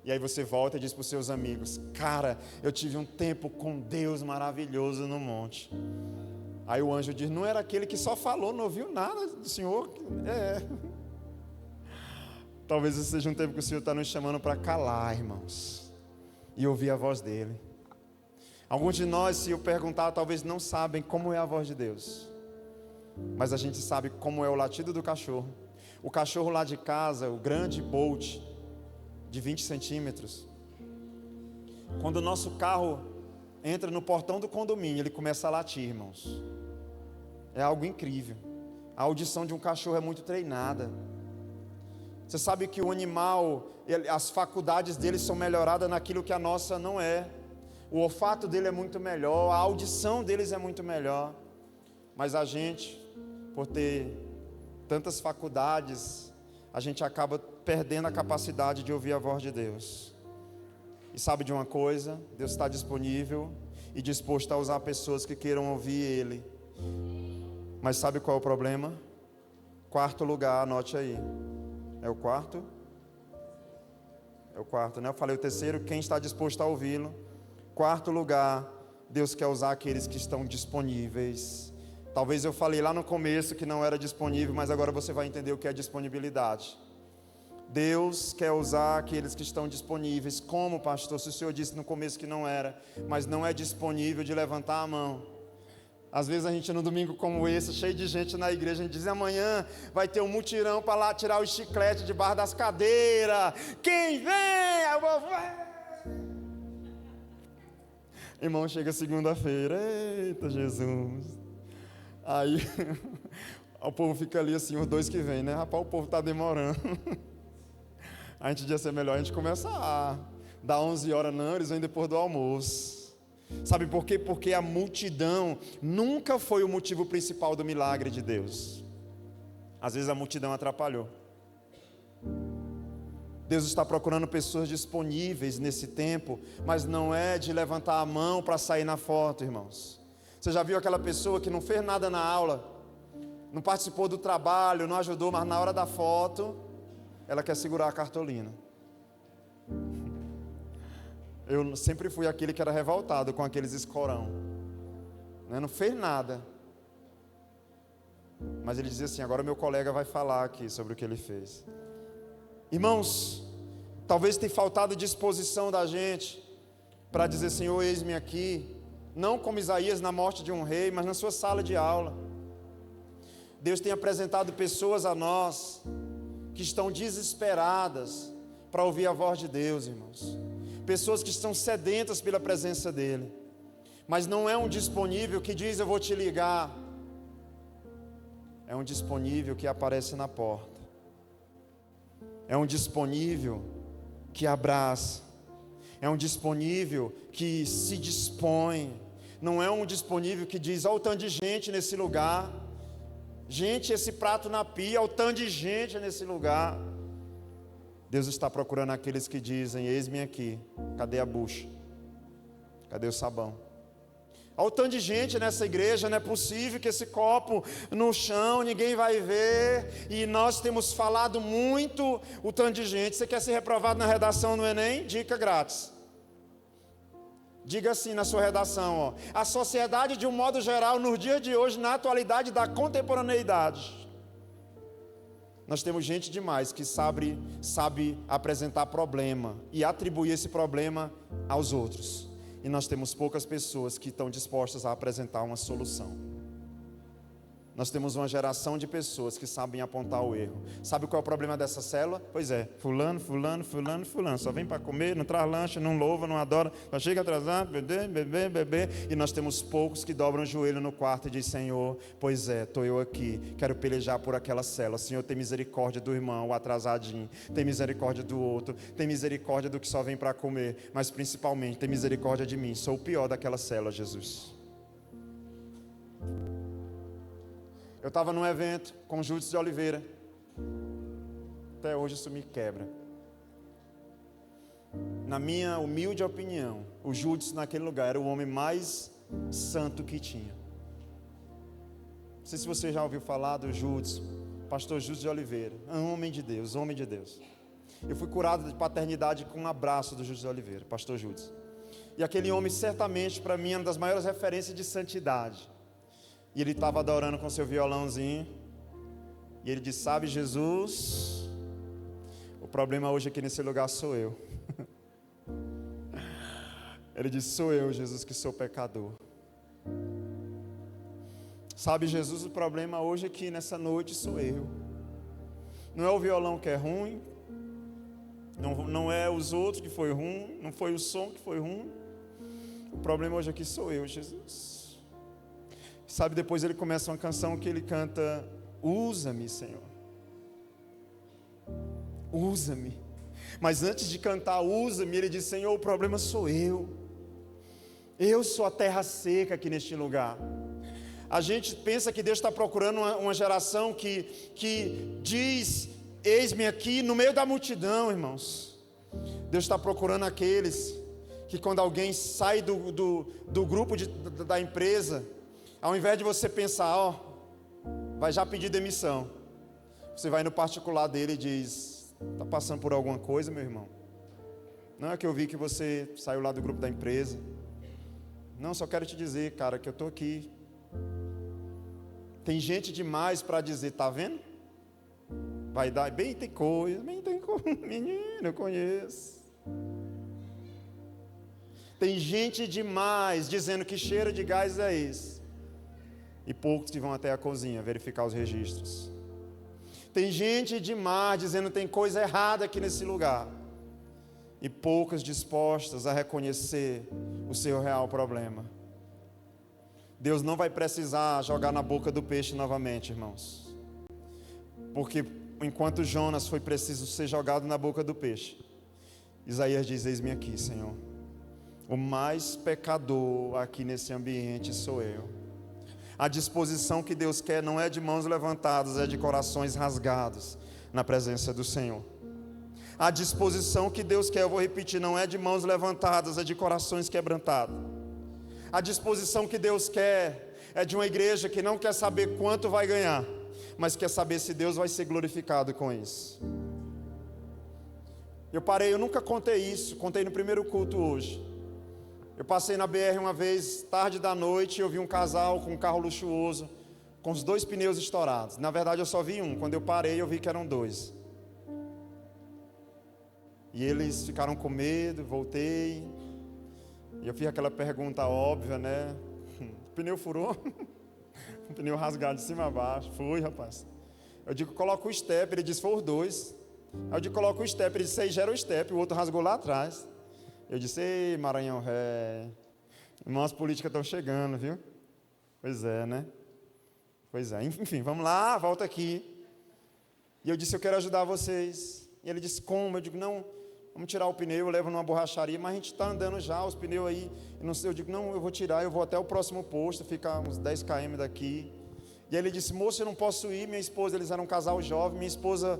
E aí você volta e diz para os seus amigos: cara, eu tive um tempo com Deus maravilhoso no monte. Aí o anjo diz: não era aquele que só falou, não ouviu nada do Senhor? Talvez esse seja um tempo que o Senhor está nos chamando para calar, irmãos, e ouvir a voz dEle. Alguns de nós, se eu perguntar, talvez não sabem como é a voz de Deus. Mas a gente sabe como é o latido do cachorro. O cachorro lá de casa, o grande Bolt, de 20 centímetros. Quando o nosso carro entra no portão do condomínio, ele começa a latir, irmãos. É algo incrível. A audição de um cachorro é muito treinada. Você sabe que o animal, as faculdades dele são melhoradas naquilo que a nossa não é. O olfato dele é muito melhor, a audição deles é muito melhor. Mas a gente, por ter tantas faculdades, a gente acaba perdendo a capacidade de ouvir a voz de Deus. E sabe de uma coisa? Deus está disponível e disposto a usar pessoas que queiram ouvir Ele. Mas sabe qual é o problema? Quarto lugar, anote aí. É o quarto? É o quarto, né? Eu falei o terceiro, quem está disposto a ouvi-lo. Quarto lugar, Deus quer usar aqueles que estão disponíveis. Talvez eu falei lá no começo que não era disponível, mas agora você vai entender o que é disponibilidade. Deus quer usar aqueles que estão disponíveis. Como, pastor? Se o senhor disse no começo que não era, mas não é disponível de levantar a mão. Às vezes a gente num domingo como esse, cheio de gente na igreja, a gente diz: amanhã vai ter um mutirão para lá tirar o chiclete debaixo das cadeiras. Quem vem? Eu vou... Irmão, chega segunda-feira, eita Jesus. Aí o povo fica ali assim, os dois que vêm, né? Rapaz, o povo está demorando. A gente ia ser melhor a gente começa a dar 11 horas, não, eles vêm depois do almoço. Sabe por quê? Porque a multidão nunca foi o motivo principal do milagre de Deus. Às vezes a multidão atrapalhou. Deus está procurando pessoas disponíveis nesse tempo, mas não é de levantar a mão para sair na foto, irmãos. Você já viu aquela pessoa que não fez nada na aula, não participou do trabalho, não ajudou, mas na hora da foto, ela quer segurar a cartolina. Eu sempre fui aquele que era revoltado com aqueles escorão, né? Não fez nada, mas ele dizia assim: agora meu colega vai falar aqui sobre o que ele fez. Irmãos, talvez tenha faltado disposição da gente para dizer: Senhor, eis-me aqui. Não como Isaías na morte de um rei, mas na sua sala de aula. Deus tem apresentado pessoas a nós que estão desesperadas para ouvir a voz de Deus, irmãos. Pessoas que estão sedentas pela presença dEle. Mas não é um disponível que diz: eu vou te ligar. É um disponível que aparece na porta. É um disponível que abraça. É um disponível que se dispõe. Não é um disponível que diz: olha o tanto de gente nesse lugar. Gente, esse prato na pia, olha o tanto de gente nesse lugar. Deus está procurando aqueles que dizem: eis-me aqui, cadê a bucha? Cadê o sabão? Olha o tanto de gente nessa igreja, não é possível que esse copo no chão, ninguém vai ver, e nós temos falado muito, o tanto de gente. Você quer ser reprovado na redação no Enem? Dica grátis. Diga assim na sua redação, ó: a sociedade de um modo geral, nos dias de hoje, na atualidade da contemporaneidade. Nós temos gente demais que sabe apresentar problema e atribuir esse problema aos outros. E nós temos poucas pessoas que estão dispostas a apresentar uma solução. Nós temos uma geração de pessoas que sabem apontar o erro. Sabe qual é o problema dessa célula? Pois é, fulano, só vem para comer, não traz lanche, não louva, não adora, só chega atrasado, beber. E nós temos poucos que dobram o joelho no quarto e dizem: Senhor, pois é, estou eu aqui, quero pelejar por aquela célula. Senhor, tem misericórdia do irmão, o atrasadinho, tem misericórdia do outro, tem misericórdia do que só vem para comer, mas principalmente tem misericórdia de mim, sou o pior daquela célula, Jesus. Eu estava num evento com o Júdice de Oliveira. Até hoje isso me quebra. Na minha humilde opinião, o Júdice naquele lugar era o homem mais santo que tinha. Não sei se você já ouviu falar do Júdice, pastor Júdice de Oliveira. Um homem de Deus, homem de Deus. Eu fui curado de paternidade com um abraço do Júdice de Oliveira, pastor Júdice. E aquele homem certamente para mim é uma das maiores referências de santidade. E ele estava adorando com seu violãozinho. E ele disse: sabe, Jesus, o problema hoje aqui nesse lugar sou eu. Ele disse: sou eu, Jesus, que sou pecador. Sabe, Jesus, o problema hoje aqui nessa noite sou eu. Não é o violão que é ruim, não é os outros que foi ruim, não foi o som que foi ruim. O problema hoje aqui sou eu, Jesus. Sabe, depois ele começa uma canção que ele canta: usa-me, Senhor, usa-me. Mas antes de cantar usa-me, ele diz: Senhor, o problema sou eu sou a terra seca aqui neste lugar. A gente pensa que Deus está procurando uma geração que diz: eis-me aqui no meio da multidão, irmãos. Deus está procurando aqueles que, quando alguém sai do grupo da empresa, ao invés de você pensar: vai já pedir demissão, você vai no particular dele e diz: está passando por alguma coisa, meu irmão? Não é que eu vi que você saiu lá do grupo da empresa. Não, só quero te dizer, cara, que eu estou aqui. Tem gente demais para dizer: tá vendo? Vai dar, bem tem coisa, menino, eu conheço. Tem gente demais dizendo que cheiro de gás é esse. E poucos que vão até a cozinha verificar os registros. Tem gente demais dizendo que tem coisa errada aqui nesse lugar. E poucas dispostas a reconhecer o seu real problema. Deus não vai precisar jogar na boca do peixe novamente, irmãos. Porque enquanto Jonas foi preciso ser jogado na boca do peixe, Isaías diz: eis-me aqui, Senhor. O mais pecador aqui nesse ambiente sou eu. A disposição que Deus quer não é de mãos levantadas, é de corações rasgados na presença do Senhor. A disposição que Deus quer, eu vou repetir, não é de mãos levantadas, é de corações quebrantados. A disposição que Deus quer é de uma igreja que não quer saber quanto vai ganhar, mas quer saber se Deus vai ser glorificado com isso. Eu nunca contei isso, contei no primeiro culto hoje. Eu passei na BR uma vez, tarde da noite, eu vi um casal com um carro luxuoso, com os 2 pneus estourados. Na verdade eu só vi um, quando eu parei eu vi que eram 2. E eles ficaram com medo, voltei, e eu fiz aquela pergunta óbvia, né? O pneu furou? O pneu rasgado de cima a baixo. Fui, rapaz. Eu digo: coloca o step, ele disse: foi os 2. Aí eu digo: coloca o step, ele disse: aí gera o step, o outro rasgou lá atrás. Eu disse: ei, Maranhão Ré, irmãos, as políticas estão chegando, viu? Pois é, né? Pois é, enfim, vamos lá, volta aqui. E eu disse: eu quero ajudar vocês. E ele disse: como? Eu digo: não, vamos tirar o pneu, eu levo numa borracharia, mas a gente está andando já, os pneus aí, eu não sei. Eu digo: não, eu vou tirar, eu vou até o próximo posto, fica uns 10 km daqui. E aí ele disse: moço, eu não posso ir, minha esposa, eles eram um casal jovem, minha esposa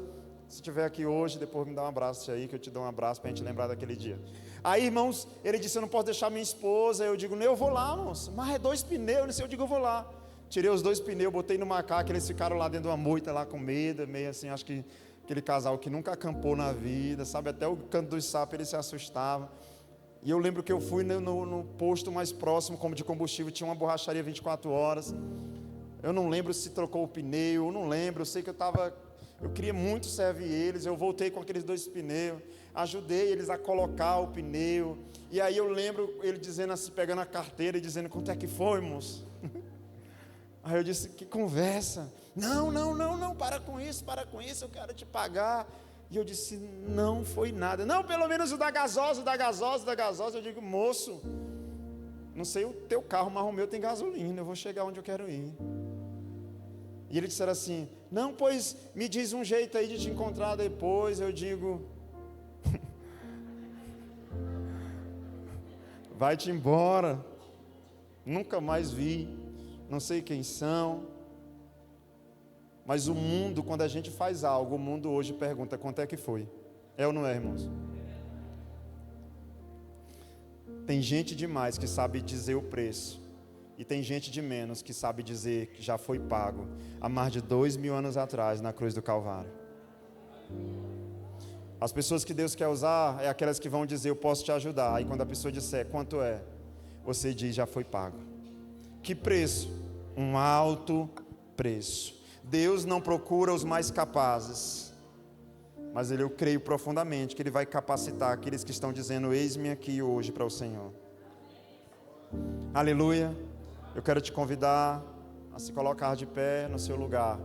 Se estiver aqui hoje, depois me dá um abraço aí, que eu te dou um abraço para a gente lembrar daquele dia. Aí, irmãos, ele disse, eu não posso deixar minha esposa. Eu digo, eu vou lá, moço. Mas é 2 pneus, eu digo, eu vou lá. Tirei os 2 pneus, botei no macaco, eles ficaram lá dentro de uma moita, lá com medo, meio assim, acho que aquele casal que nunca acampou na vida, sabe, até o canto dos sapos ele se assustava. E eu lembro que eu fui no posto mais próximo, como de combustível, tinha uma borracharia 24 horas. Eu não lembro se trocou o pneu, eu não lembro, eu sei que eu queria muito servir eles, eu voltei com aqueles 2 pneus, ajudei eles a colocar o pneu. E aí eu lembro ele dizendo assim, pegando a carteira e dizendo, quanto é que foi, moço? Aí eu disse, que conversa. Não, para com isso, eu quero te pagar. E eu disse, não foi nada. Não, pelo menos o da gasosa. Eu digo, moço, não sei o teu carro, mas o meu tem gasolina, eu vou chegar onde eu quero ir. E ele disseram assim, não, pois me diz um jeito aí de te encontrar depois. Eu digo, vai-te embora, nunca mais vi, não sei quem são. Mas o mundo, quando a gente faz algo, o mundo hoje pergunta, quanto é que foi? É ou não é, irmãos? Tem gente demais que sabe dizer o preço, e tem gente de menos que sabe dizer que já foi pago, há mais de 2000 anos atrás, na cruz do Calvário. As pessoas que Deus quer usar, é aquelas que vão dizer, eu posso te ajudar. Aí quando a pessoa disser, quanto é? Você diz, já foi pago. Que preço? Um alto preço. Deus não procura os mais capazes, mas eu creio profundamente que Ele vai capacitar aqueles que estão dizendo, eis-me aqui hoje para o Senhor. Aleluia. Eu quero te convidar a se colocar de pé no seu lugar.